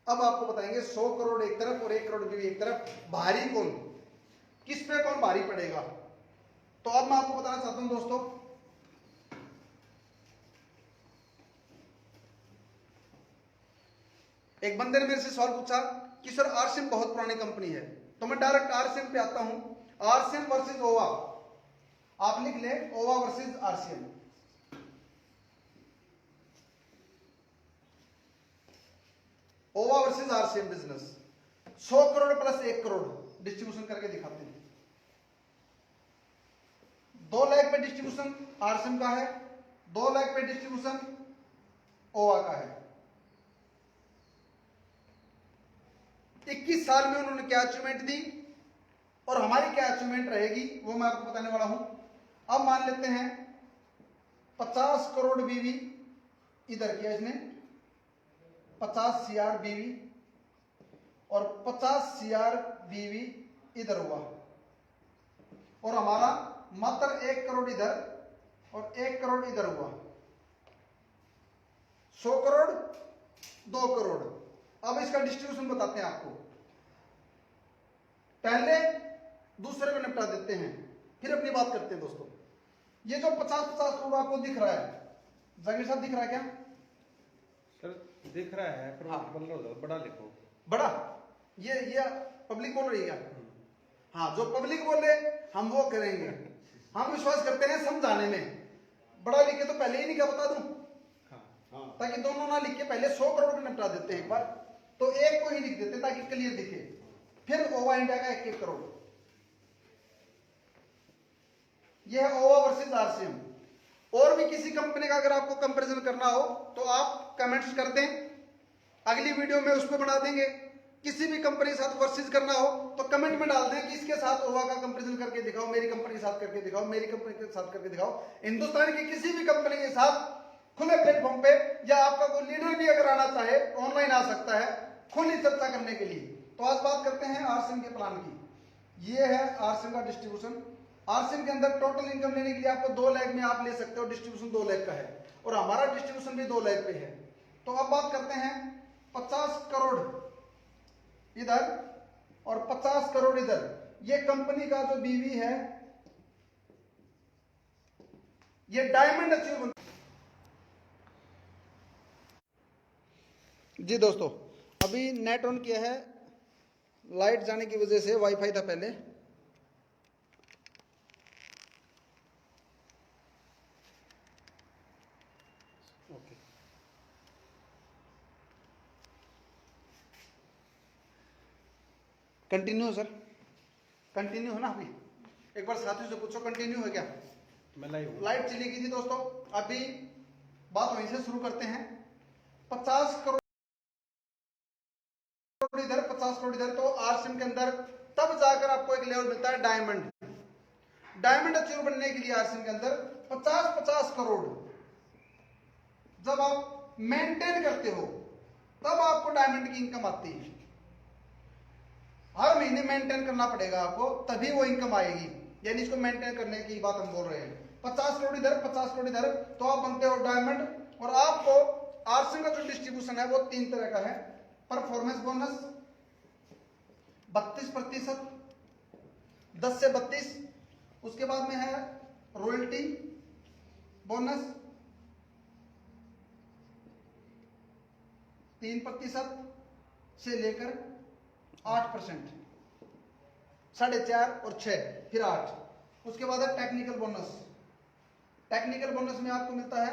अब आपको बताएंगे 100 करोड़ एक तरफ और 1 करोड़ बीवी एक तरफ, भारी कौन, किस पे कौन भारी पड़ेगा। तो अब मैं आपको बताना चाहता हूं दोस्तों, एक बंदे ने मेरे से सवाल पूछा कि सर आरसीएम बहुत पुरानी कंपनी है, तो मैं डायरेक्ट आरसीएम पे आता हूं। आरसीएम वर्सेस ओवा, आप लिख ले ओवा वर्सेस आरसीएम। ओवा versus RCM business 100 crore plus 1 crore distribution करके दिखाते हैं। 2 लाख पे डिस्ट्रीब्यूशन आरसीएम का है, 2 लाख पे डिस्ट्रीब्यूशन ओवा का है। 21 साल में उन्होंने क्या अचीवमेंट दी और हमारी क्या अचीवमेंट रहेगी वो मैं आपको बताने वाला हूं। अब मान लेते हैं 50 करोड़ बीवी इधर किया इसने, 50 CR बीवी और 50 CR बीवी इधर हुआ, और हमारा मात्र 1 करोड़ इधर और 1 करोड़ इधर हुआ। 100 करोड़ 2 करोड़। अब इसका डिस्ट्रीब्यूशन बताते हैं आपको। पहले दूसरे को निपटा देते हैं, फिर अपनी बात करते हैं दोस्तों। ये जो 50-50 करोड़ आपको दिख रहा है, जाकिर साहब दिख रहा है क्या? सर दिख रहा है पर हाँ। बड़ा लिखो। बड़ा ये पब्लिक बोल रही है क्या? हाँ, जो पब्लिक बोले हम वो करेंगे। हम विश्वास करते हैं समझाने में। बड़ा लिखे तो पहले ही नहीं क्या बता दूं, हाँ ताकि दोनों ना लिख के पहले 100 करोड़ को निपटा देते हैं एक बार, तो एक को ही लिख देते ताकि क्लियर दिखे। फिर ओवा इंडिया का 1-1 करोड़। यह है ओवा वर्सेस आरसीएम। और भी किसी कंपनी का अगर आपको कंपैरिजन करना हो तो आप कमेंट्स कर दें, अगली वीडियो में उस पर बना देंगे। किसी भी कंपनी के साथ वर्सेस करना हो तो कमेंट में डाल दें कि इसके साथ ओवा का कंपैरिजन करके दिखाओ, मेरी कंपनी के साथ करके दिखाओ, मेरी कंपनी के साथ करके दिखाओ। हिंदुस्तान की किसी भी कंपनी के साथ खुले प्लेटफॉर्म पे, या आपका कोई लीडर भी अगर आना चाहे ऑनलाइन आ सकता है खुली चर्चा करने के लिए। तो आज बात करते हैं आरसीएम के प्लान की। ये है आरसीएम का डिस्ट्रीब्यूशन। आरसीएम के अंदर टोटल इनकम लेने के लिए आपको 2 लाख में आप ले सकते हो, डिस्ट्रीब्यूशन 2 लाख का है और हमारा डिस्ट्रीब्यूशन भी 2 लाख पे है। तो अब बात करते हैं 50 करोड़ इधर और 50 करोड़ इधर। ये कंपनी का जो बीवी है, ये डायमंड अचीव। जी दोस्तों, अभी नेट ऑन किया है, लाइट जाने की वजह से, वाईफाई था पहले। ओके, कंटिन्यू सर, कंटिन्यू है ना? अभी एक बार साथियों से पूछो कंटिन्यू है क्या? मैं लाइव लाइट चली गई थी दोस्तों। अभी बात वहीं से शुरू करते हैं। 50 करोड़ इधर, 50 करोड़ इधर। तो आरसीएम के अंदर तब जाकर आपको एक लेवल मिलता है डायमंड। डायमंड अचीव बनने के लिए आरसीएम के अंदर 50-50 करोड़ जब आप मेंटेन करते हो तब आपको डायमंड की इनकम आती है। हर महीने मेंटेन करना पड़ेगा आपको, तभी वो इनकम आएगी। यानी इसको मेंटेन करने की बात हम बोल रहे हैं। 50 करोड़ इधर, 50 करोड़ इधर, तो आप बनते हो डायमंड। और आपको आरसीएम का जो डिस्ट्रीब्यूशन है वो 3 तरह का है। परफॉर्मेंस बोनस 32%, 10 से 32। उसके बाद में है रॉयल्टी बोनस 3% से लेकर 8%, 4.5 और 6, फिर 8। उसके बाद है टेक्निकल बोनस। टेक्निकल बोनस में आपको मिलता है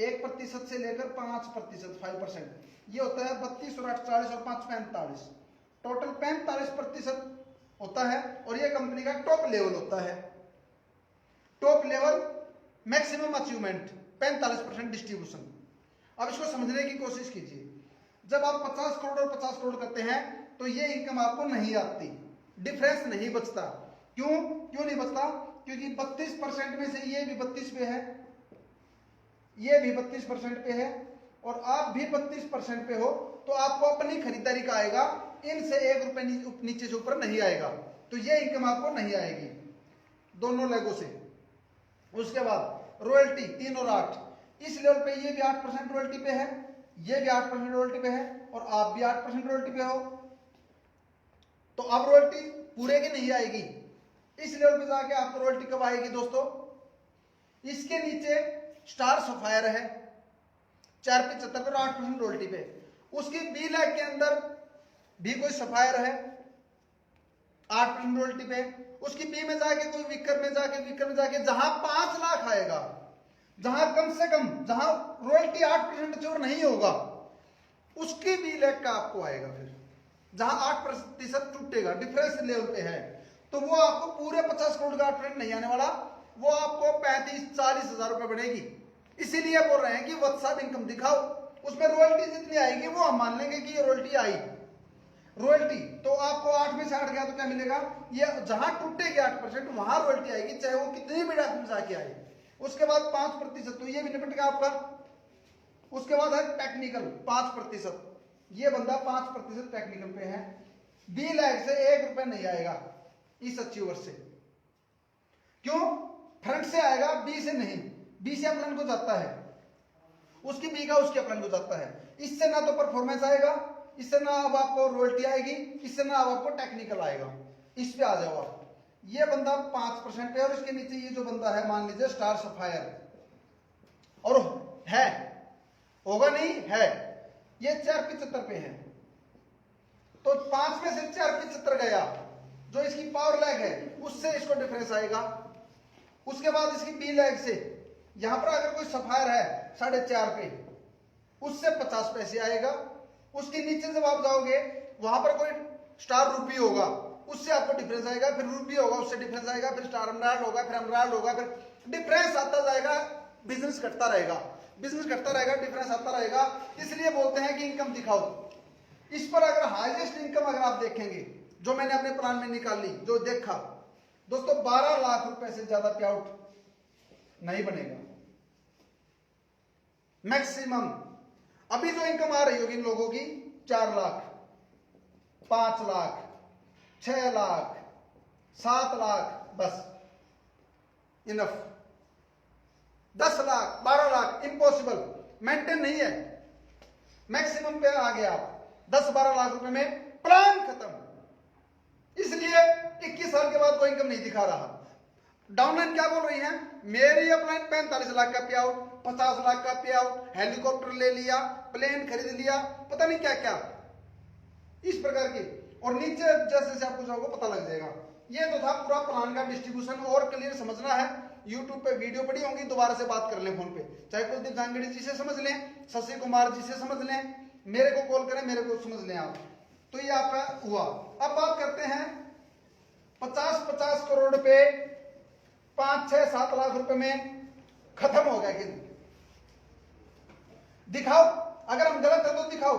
1% से लेकर 5%, 5%। ये होता है 32 और 8 40 और 5 45, टोटल 45% होता है। और ये कंपनी का टॉप लेवल होता है। Top level maximum achievement 45% distribution. अब इसको समझने की कोशिश कीजिए। जब आप 50 करोड़ और 50 करोड़ करते हैं तो ये इनकम आपको नहीं आती, डिफरेंस नहीं बचता। क्यों नहीं बचता? क्योंकि 32% में से ये भी 32 पे है, ये भी 32% पे है और आप भी 32% पे हो, तो आपको अपनी खरीदारी का आएगा। इनसे 1 रुपए नीचे से ऊपर नहीं आएगा, तो ये इनकम आपको नहीं आएगी दोनों लेगों से। उसके बाद रॉयल्टी 3 और 8, इस लेवल पे ये भी 8% रॉयल्टी पे है, ये भी 8% रॉयल्टी पे है और आप भी 8% रॉयल्टी पे हो। तो अब रॉयल्टी पूरे की नहीं आएगी, इस लेवल पे जाके आपको रॉयल्टी कब आएगी दोस्तों? इसके नीचे स्टार सफायर है 4.75 पर 8% रॉयल्टी पे। उसकी बी लाख के अंदर भी कोई सफायर है 8% रॉयल्टी पे, उसकी बी में जाके कोई विकर में जाके जहां 5 लाख आएगा, जहां कम से कम जहां रॉयल्टी 8% जोर नहीं होगा, उसकी बी लाख का आपको आएगा। फिर जहां 8% टूटेगा, डिफरेंस लेवल पे है, तो वो आपको पूरे 50 करोड़ का 8% नहीं आने वाला, वो आपको 35-40 हजार रुपए बढ़ेगी। इसीलिए बोल रहे हैं कि वत्साद इनकम दिखाओ, उसमें रॉयल्टी जितनी आएगी वो हम मान लेंगे कि ये रॉयल्टी आई। रॉयल्टी तो आपको 8 में से 8 गया तो क्या मिलेगा, ये जहां टूटेगी 8% वहां रॉयल्टी आएगी, चाहे वो कितनी भी डाक में जाके आए। उसके बाद 5%, तो ये भी निपट गया आपका। उसके बाद है टेक्निकल 5%, ये बंदा 5% टेक्निकल पे है। बी लाख से 1 रुपए नहीं आएगा इस अचीवर से, क्यों? फ्रंट से आएगा, बी से नहीं, बी से अपलाइन को जाता है, उसकी बी का उसके अपलाइन को जाता है। इससे ना तो परफॉर्मेंस आएगा, इससे ना अब आपको रॉयल्टी आएगी, इससे ना अब आपको टेक्निकल आएगा। इस पे आ जाओ आप। ये बंदा 5% पे, और इसके नीचे ये जो बंदा है मान लीजिए स्टार सफायर, और है, होगा नहीं है, ये 475 पे है, तो 5 में से 475 गया, जो इसकी पावर लैग है उससे इसको डिफरेंस आएगा। उसके बाद इसकी बी लैग से, यहां पर अगर कोई सफायर है 4.5 पे, उससे 50 पैसे आएगा। उसके नीचे जब आप जाओगे वहां पर कोई स्टार रूपी होगा, उससे आपको डिफरेंस आएगा, फिर रूपी होगा उससे डिफरेंस आएगा, फिर स्टार एमराल्ड होगा, फिर एमराल्ड होगा, फिर डिफरेंस आता जाएगा, बिजनेस घटता रहेगा, बिजनेस घटता रहेगा, डिफरेंस आता रहेगा। इसलिए बोलते हैं कि इनकम दिखाओ। इस पर अगर हाईएस्ट इनकम अगर आप देखेंगे, जो मैंने अपने प्लान में निकाली, जो देखा दोस्तों, 12 लाख रुपए से ज्यादा पे आउट नहीं बनेगा मैक्सिमम। अभी जो इनकम आ रही होगी इन लोगों की 4 लाख, 5 लाख, 6 लाख, 7 लाख, बस enough. 10 lakh, 12 lakh impossible, maintain नहीं है। मैक्सिमम पे आ गया आप 10-12 लाख रुपए में, प्लान खत्म। इसलिए 21 साल के बाद कोई इनकम नहीं दिखा रहा। डाउनलाइन क्या बोल रही है, मेरी अपलाइन 45 लाख का पे आउट, 50 लाख का पे आउट, हेलीकॉप्टर ले लिया, प्लेन खरीद लिया, पता नहीं क्या क्या, इस प्रकार की। और नीचे जैसे जैसे आपको जाओगे पता लग जाएगा। ये तो था पूरा प्लान का डिस्ट्रीब्यूशन। और क्लियर समझना है, यूट्यूब पे वीडियो पड़ी होंगी, दोबारा से बात कर लें फोन पे, चाहे कुलदीप गांगड़ी जी से समझ लें, शशि कुमार जी से समझ लें, मेरे को कॉल करें, मेरे को समझ लें आप। तो ये आपका हुआ। अब बात करते हैं 50-50 करोड़ पे 5-6-7 लाख रुपए में खत्म हो गया कि दिखाओ। अगर हम गलत है तो दिखाओ।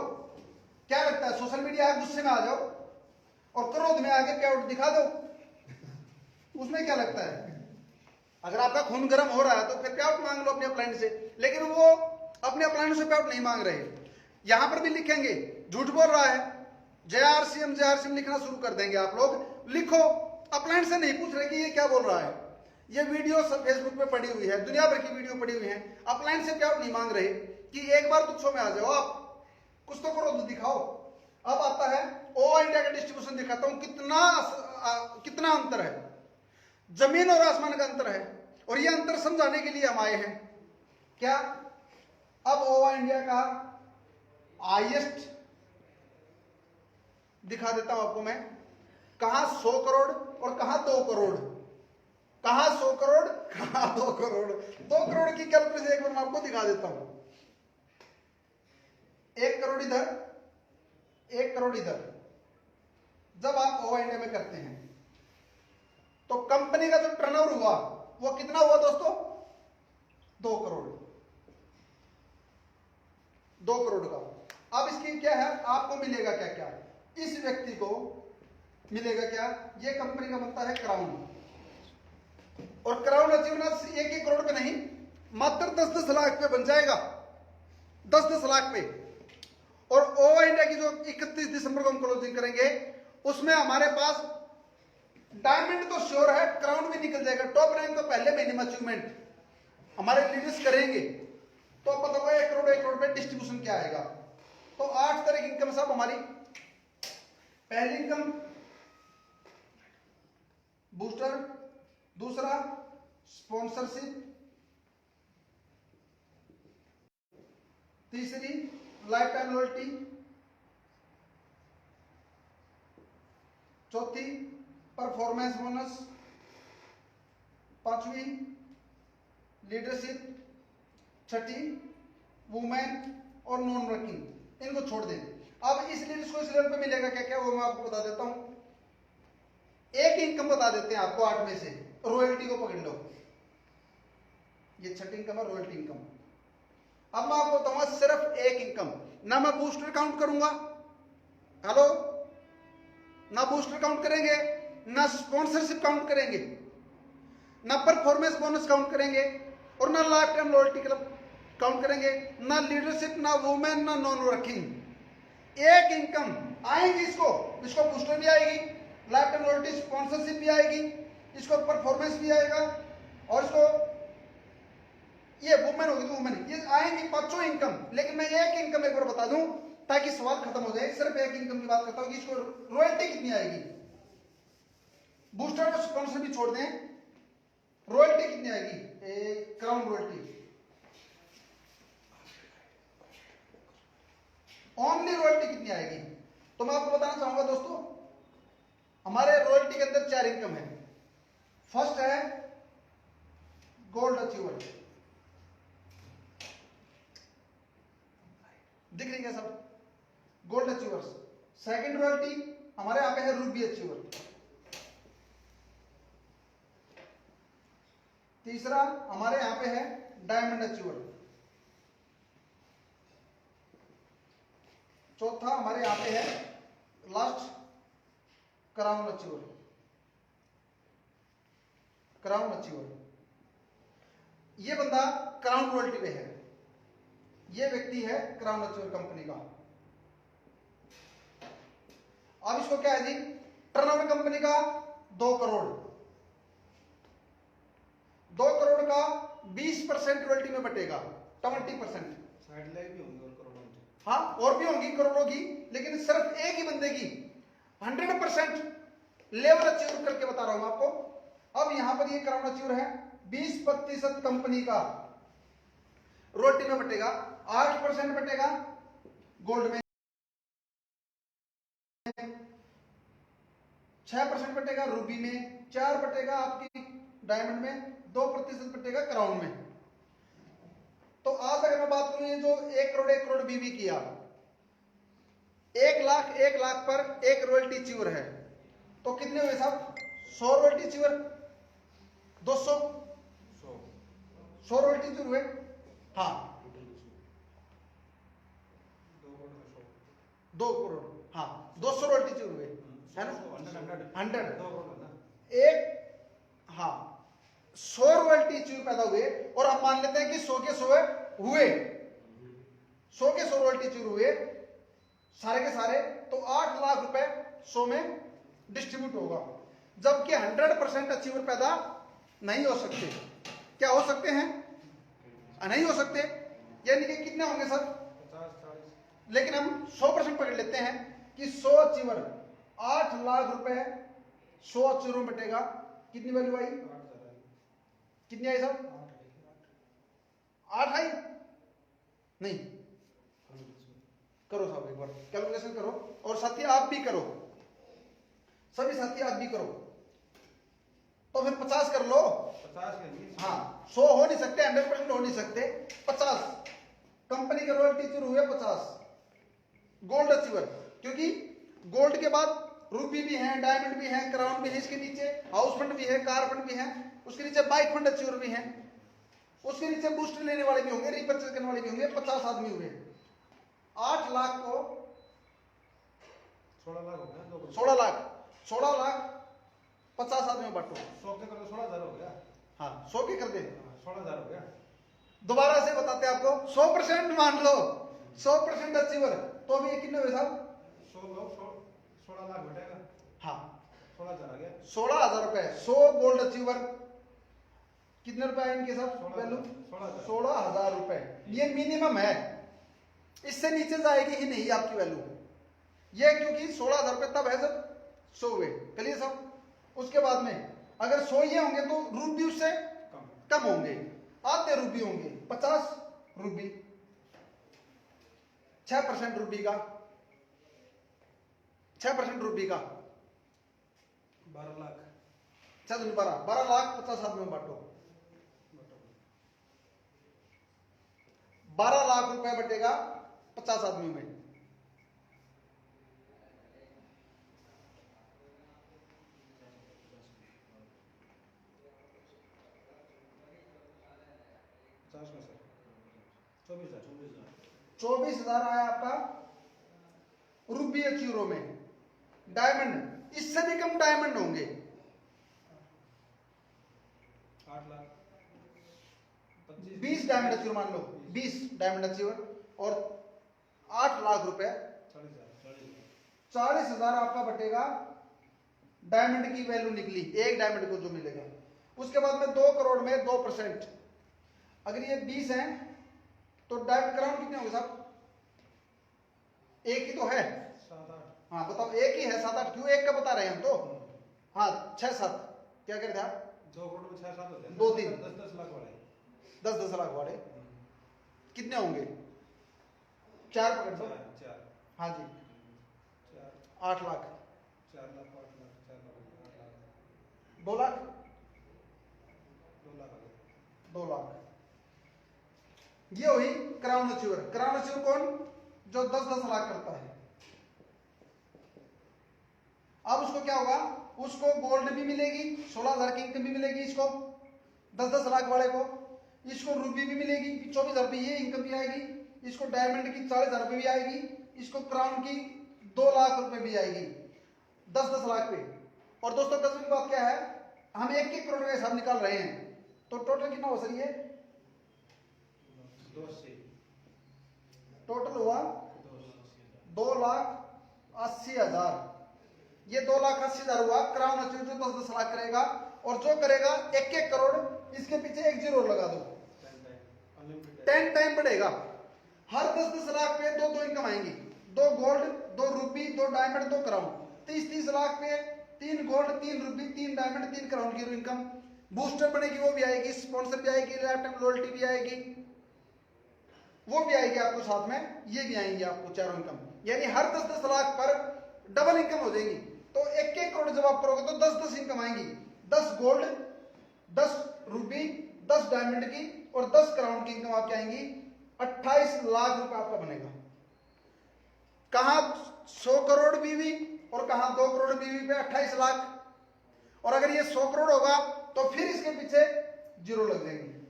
क्या लगता है, सोशल मीडिया है, गुस्से में आ जाओ और क्रोध में आके क्या दिखा दो, उसमें क्या लगता है? अगर आपका खून गर्म हो रहा है तो फिर प्याउट मांग लो अपने अपलाइन से, लेकिन वो अपने अपलाइन से प्याउट नहीं मांग रहे। यहां पर भी लिखेंगे झूठ बोल रहा है, JRCM लिखना शुरू कर देंगे आप लोग। लिखो, अपलाइन से नहीं पूछ रहे कि ये क्या बोल रहा है। ये वीडियो सब फेसबुक पे पड़ी हुई है, दुनिया भर की वीडियो पड़ी हुई है। अपलाइन से प्याउट नहीं मांग रहे कि एक बार तुच्छों में आ जाओ, आप कुछ तो करो, तो दिखाओ। अब आता है ओवा इंडिया का डिस्ट्रीब्यूशन, दिखाता हूं कितना अंतर है, जमीन और आसमान का अंतर है। और ये अंतर समझाने के लिए हम आए हैं। क्या? अब ओवा इंडिया का हाईएस्ट दिखा देता हूं आपको मैं, कहां 100 करोड़ और कहां 2 करोड़, कहां 100 करोड़ कहां 2 करोड़। 2 करोड़ की कैलकुलेशन एक बार मैं आपको दिखा देता हूं। 1 करोड़ इधर, 1 करोड़ इधर। जब आप ओवा इंडिया में करते हैं तो कंपनी का जो टर्नओवर हुआ वो कितना हुआ दोस्तों? 2 करोड़, 2 करोड़ का। अब इसकी क्या है, आपको मिलेगा क्या क्या, इस व्यक्ति को मिलेगा क्या, ये कंपनी का बनता है क्राउन। और क्राउन अचीवनेस 1-1 करोड़ पे नहीं, मात्र 10-10 लाख पे बन जाएगा, 10-10 लाख पे। और ओवा इंडिया की जो 31 दिसंबर को हम क्लोजिंग करेंगे उसमें हमारे पास डायमंड तो श्योर है, क्राउन भी निकल जाएगा। टॉप रैंक तो पहले महीने में अचीवमेंट हमारे लीडर्स करेंगे, तो अब पता होगा 1 करोड़ पे डिस्ट्रीब्यूशन क्या आएगा। तो 8 तरह की इनकम सब हमारी। पहली इनकम बूस्टर, दूसरा स्पॉन्सरशिप, तीसरी लाइफ टाइम लॉयल्टी, चौथी परफॉर्मेंस बोनस, पांचवी लीडरशिप, छठी वुमेन और नॉन वर्किंग, इनको छोड़ दें। अब इस लेडीज को इस लेवल पे मिलेगा क्या क्या, वो मैं आपको बता देता हूं। एक इनकम बता देते हैं आपको 8 में से, रॉयल्टी को पकड़ लो, ये छठी इनकम है रॉयल्टी इनकम। अब मैं आपको बताऊंगा सिर्फ एक इनकम, ना मैं बूस्टर काउंट करूंगा, हेलो, ना बूस्टर काउंट करेंगे, ना स्पॉन्सरशिप काउंट करेंगे, ना परफॉर्मेंस बोनस काउंट करेंगे, और ना life time loyalty club count करेंगे, ना लीडरशिप, ना वुमेन, ना नॉन वर्किंग। एक इनकम आएगी, इसको बूस्टर भी आएगी, लाइफ टाइम लॉयल्टी स्पॉन्सरशिप भी आएगी, इसको परफॉर्मेंस भी आएगा, और इसको ये वुमेन होगी तो वुमेन, ये आएंगी पांचों इनकम। लेकिन मैं एक इनकम एक बार बता दूं ताकि सवाल खत्म हो जाए, सिर्फ एक इनकम की बात करता हूं कि इसको रॉयल्टी कितनी आएगी, बूस्टर और स्पॉन्सर भी छोड़ दें, रॉयल्टी कितनी आएगी, क्राउन रॉयल्टी, ओनली रॉयल्टी कितनी आएगी। तो मैं आपको बताना चाहूंगा दोस्तों, हमारे रॉयल्टी के अंदर 4 इनकम है। फर्स्ट है गोल्ड अचीवर, दिख रही है सब, गोल्ड अचीवर्स। सेकंड रॉयल्टी हमारे यहां पे है रूबी अचीवर। तीसरा हमारे यहां पे है डायमंड अचीवर। चौथा हमारे यहां पे है last crown achiever, crown achiever. ये बंदा क्राउन रॉयल्टी पे है, ये व्यक्ति है क्राउन अचीवर कंपनी का। अब इसको क्या है जी, टर्नओवर कंपनी का 2 करोड़, 2 करोड़ का 20% रॉयल्टी में बटेगा, 20%। साइड लाइन भी होंगे और करोड़ों की। हाँ, और भी होंगी करोड़ों की, लेकिन सिर्फ एक ही बंदे की 100% लेवल अचीव करके बता रहा हूं आपको। अब यहां पर ये क्राउन अचीवर है, 20% कंपनी का रॉयल्टी में बटेगा, 8% बटेगा गोल्ड में, 6% बटेगा रूबी में, 4 बटेगा आपकी डायमंड में, 2% बटेगा क्राउन में। तो आज अगर मैं बात करूं, ये जो 1 करोड़ बीवी किया, 1 लाख पर एक रॉयल्टी अचीवर है, तो कितने हुए साहब, 100 रॉयल्टी अचीवर, 200 100 रॉयल्टी अचीवर हुए। हाँ 2 करोड़, हाँ 200 रॉयल्टी अचीवर हुए, है ना, 100 एक, हाँ 100 रॉयल्टी अचीव पैदा हुए, और हम मान लेते हैं कि 100 के 100 हुए, 100 के 100 रॉयल्टी अचीव हुए सारे के सारे, तो 8 लाख रुपए 100 में डिस्ट्रीब्यूट होगा। जबकि 100% अचीवर पैदा नहीं हो सकते। क्या हो सकते हैं, नहीं हो सकते, यानी कि कितने होंगे सर, 50-40, लेकिन हम 100% पकड़ लेते हैं कि 100 अचीवर 8 लाख रुपए 100 अचीवरों में बटेगा, कितनी वैल्यू आई, कितनी आई सर, 8 आई नहीं, करो साहब एक बार कैलकुलेशन करो, और साथी आप भी करो, सभी साथी आप भी करो, तो फिर 50 कर लो, 50 हाँ, 100 हो नहीं सकते, 100% हो नहीं सकते, 50 कंपनी के रॉयल्टी अचीवर हुए, 50 गोल्ड अचीवर, क्योंकि गोल्ड के बाद रूबी भी है, डायमंड भी है, क्राउन भी है, इसके नीचे हाउस फंड भी है, कार फंड भी है, उसके नीचे बाइक फंड अचीवर भी है, उसके नीचे बूस्टर लेने वाले भी होंगे, रिपर्चेज करने वाले भी होंगे, 50 आदमी हुए। 8 लाख को 16 लाख हो गया, 16 लाख 50 आदमी में बांटो, 100 के कर दो, 16,000 हो गया, हाँ 100 के कर दे, 16,000 हो गया। दोबारा से बताते हैं आपको, 100% मान लो, 100% अचीवर, तो अभी कितने हुए साहब, 16 लाख बटेगा, हाँ 16,000 आ गया, 16,000 रुपए 100 गोल्ड अचीवर, कितने रुपए आए इनके साथ वैल्यू, 16,000 रुपए, ये मिनिमम है, इससे नीचे जाएगी ही नहीं आपकी वैल्यू, ये क्योंकि 16,000 रुपए तब है जब 100 हुए, चलिए साहब। उसके बाद में अगर 100 ये होंगे तो रूबी उससे कम होंगे, आधे रूबी होंगे, 50 रूबी, 6% रूबी का, 6% रूबी का, 12 लाख। चल 12 लाख 50 आदमियों में बांटो। 12 लाख रुपए बटेगा 50 आदमियों में। में सर 24,000 आया आपका रुपये यूरो में। डायमंड इससे भी कम डायमंड होंगे। 8 लाख 20 डायमंड अचीवर मान लो, 20 डायमंड अचीवर और 8 लाख रुपए 40,000 आपका बटेगा। डायमंड की वैल्यू निकली एक डायमंड को जो मिलेगा। उसके बाद में 2 करोड़ में 2%। अगर ये 20 हैं तो डायमंड क्राउन कितने होंगे साहब? एक ही तो है। 7-8। हाँ बताओ, एक ही है। 7-8 क्यों? एक का बता रहे हैं हम तो। हाँ 6-7 क्या कहते हैं आप? 2 करोड़ में 6-7 होते हैं। 2-3 10-10 लाख वाले। 10-10 लाख वाले कितने होंगे? 4 पकड़ दो। 4। हाँ जी 8 लाख 4 लाख 8 लाख 4 लाख 8 लाख 2 लाख 2 लाख 2 लाख। ये हुई क्राउन अचीवर। क्राउन अचीवर कौन? जो 10-10 लाख करता है। अब उसको क्या होगा? उसको गोल्ड भी मिलेगी, 16,000 की इनकम भी मिलेगी इसको 10-10 लाख वाले को। इसको रूबी भी मिलेगी 24,000 रुपये ये इनकम भी आएगी। इसको डायमंड की 40,000 रुपये भी आएगी। इसको क्राउन की 2 लाख रुपए भी आएगी 10-10 लाख पे। और दोस्तों गजब की बात क्या है, हम 1-1 करोड़ का हिसाब निकाल रहे हैं तो टोटल कितना हो सही है? 280। टोटल हुआ 2,80,000। ये 2,80,000 हुआ क्राउन अचीवर जो 10-10 लाख करेगा। और जो करेगा 1-1 करोड़, इसके पीछे एक जीरो लगा दो, 10 टाइम बढ़ेगा। हर 10-10 लाख पे 2-2 इनकम आएंगी। 2 gold 2 Ruby 2 diamond 2 crown. 30-30 lakh पे 3 गोल्ड 3 रूबी 3 डायमंड 3 क्राउन की इनकम। बूस्टर बनेगी वो भी आएगी, स्पॉन्सर भी आएगी, लाइफ टाइम लॉयल्टी भी आएगी, वो भी आएगी आपको साथ में। ये भी आएंगे आपको चारों इनकम। यानी हर 10-10 लाख पर डबल इनकम हो जाएगी। तो 1-1 करोड़ जब आप करोगे तो 10-10 इनकम आएंगी। 10 गोल्ड 10 रूबी 10 डायमंड की और 10 क्राउन की इनकम आपकी आएंगी। 28 लाख रुपए आपका बनेगा। कहां 100 करोड़ बीवी और कहां 2 करोड़ बीवी पे 28 लाख। और अगर ये 100 करोड़ होगा तो फिर इसके पीछे जीरो लग जाएंगे।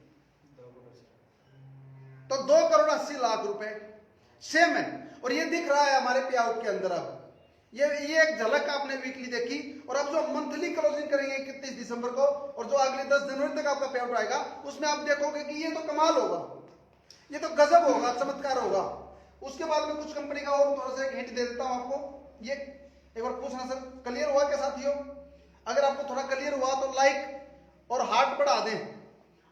तो 2 करोड़ 80 लाख रुपए सेम है। और ये दिख रहा है हमारे पे आउट के अंदर। अब ये एक झलक आपने वीकली देखी। और अब जो मंथली क्लोजिंग करेंगे 31 दिसंबर को और जो अगले 10 जनवरी तक आपका पे आउट आएगा उसमें आप देखोगे कि ये तो कमाल होगा, ये तो गजब होगा, चमत्कार होगा। उसके बाद में कुछ कंपनी का और थोड़ा सा एक हिंट दे देता हूं आपको। ये एक बार पूछना सर, क्लियर हुआ क्या साथियों? अगर आपको थोड़ा क्लियर हुआ तो लाइक और हार्ट बढ़ा दें,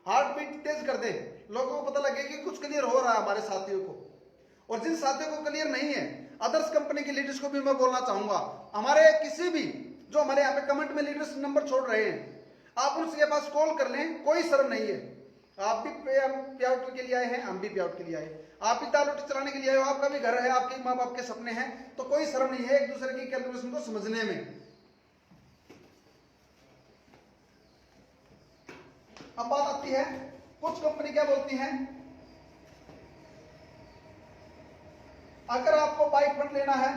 हार्ट बीट तेज कर दें, लोगों को पता लगे कि कुछ क्लियर हो रहा है हमारे साथियों को। और जिन साथियों को क्लियर नहीं है, अदर्स कंपनी के लीडर्स को भी मैं बोलना चाहूंगा, हमारे किसी भी जो हमारे यहाँ पे कमेंट में लीडर्स नंबर छोड़ रहे हैं, आप उनके पास कॉल कर लें, कोई शर्म नहीं है। आप भी पे आउट के लिए आए हैं, हम भी पे आउट के लिए आए, आप भी दाल रोटी चलाने के लिए आए हो, आपका भी घर है, आपके माँ बाप के सपने हैं, तो कोई शर्म नहीं है एक दूसरे की कैलकुलेशन को समझने में। अब बात आती है, कुछ कंपनी क्या बोलती हैं, अगर आपको बाइक फंड लेना है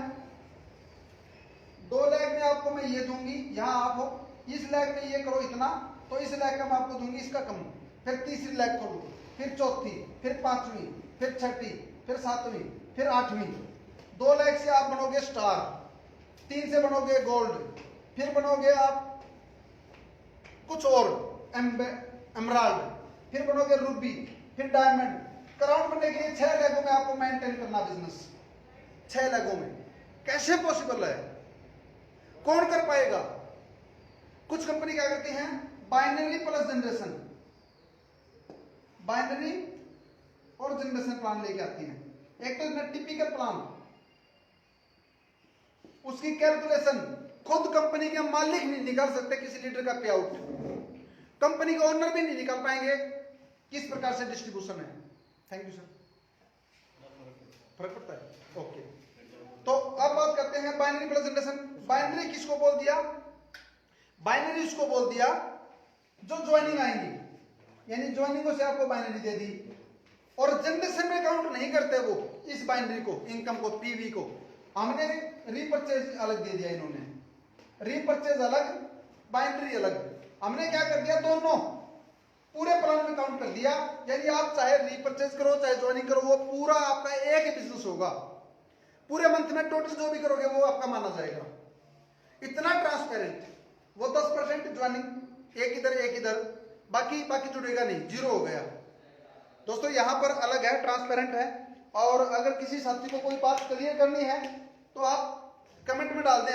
2 लाख में आपको मैं ये दूंगी, यहां आप हो, इस लाख में ये करो इतना, तो इस लाख का मैं आपको दूंगी इसका कम, फिर तीसरी लाख करो, फिर चौथी, फिर 5वीं, फिर 6ठी, फिर 7वीं, फिर 8वीं। 2 लाख से आप बनोगे स्टार, 3 से बनोगे गोल्ड, फिर बनोगे आप कुछ और एमराल्ड, फिर बनोगे रूबी, फिर डायमंड। क्राउन बनने के लिए 6 लाखों में आपको मेंटेन करना बिजनेस। 6 लाखों में कैसे पॉसिबल है? कौन कर पाएगा? कुछ कंपनी क्या करती हैं, बाइनरी प्लस जनरेशन, बाइनरी और जनरेशन प्लान लेके आती हैं। एक तो इसमें टिपिकल प्लान, उसकी कैलकुलेशन खुद कंपनी के मालिक नहीं निकाल सकते किसी लीडर का पे आउट, कंपनी के ओनर भी नहीं निकाल पाएंगे किस प्रकार से डिस्ट्रीब्यूशन है। Thank you sir. फर्क पड़ता है? ओके। तो अब बात करते हैं बाइनरी प्लस जनरेशन। बाइनरी किसको बोल दिया? बाइनरी उसको बोल दिया जो ज्वाइनिंग आएंगी, यानी ज्वाइनिंग से आपको बाइनरी दे दी, और जनरेशन में काउंट नहीं करते वो इस बाइनरी को, इनकम को, पीवी को। हमने रीपर्चेज अलग दे दिया, इन्होंने रीपर्चेज अलग, बाइनरी अलग। हमने क्या कर दिया, दोनों पूरे प्लान में काउंट कर दिया। यानी आप चाहे रीपर्चेज करो चाहे ज्वाइनिंग करो, वो पूरा आपका एक ही बिजनेस होगा। पूरे मंथ में टोटल जो भी करोगे वो आपका माना जाएगा। इतना ट्रांसपेरेंट। वो 10% ज्वाइनिंग एक इधर, बाकी जुड़ेगा नहीं, जीरो हो गया। दोस्तों यहाँ पर अलग है, ट्रांसपेरेंट है। और अगर किसी साथी को कोई बात क्लियर करनी है तो आप कमेंट में डाल दें।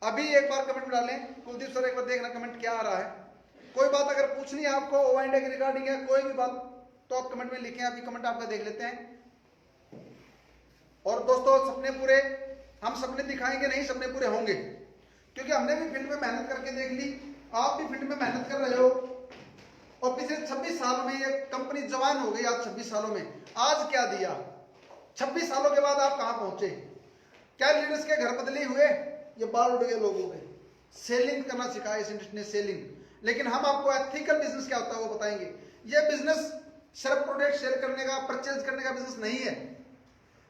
अभी एक बार कमेंट में डालें। कुलदीप सर एक बार देखना कमेंट क्या आ रहा है। कोई बात अगर पूछनी है आपको ओवाइंडा के रिगार्डिंग है, कोई भी बात, तो आप कमेंट में लिखें। अभी कमेंट आपका देख लेते हैं। और दोस्तों सपने पूरे, हम सपने दिखाएंगे नहीं, सपने पूरे होंगे, क्योंकि हमने भी फील्ड में मेहनत करके देख ली, आप भी फील्ड में मेहनत कर रहे हो। और पिछले 26 सालों में ये कंपनी जवान हो गई। आज 26 सालों में आज क्या दिया, 26 सालों के बाद आप कहां पहुंचे? क्या लीडर्स के घर बदले हुए? ये बाल उड़ गए लोगों के। सेलिंग करना सिखाया इस इंडस्ट्री ने, सेलिंग। लेकिन हम आपको एथिकल बिजनेस क्या होता है वो बताएंगे। ये बिजनेस सिर्फ प्रोडक्ट सेल करने का, परचेज करने का बिजनेस नहीं है,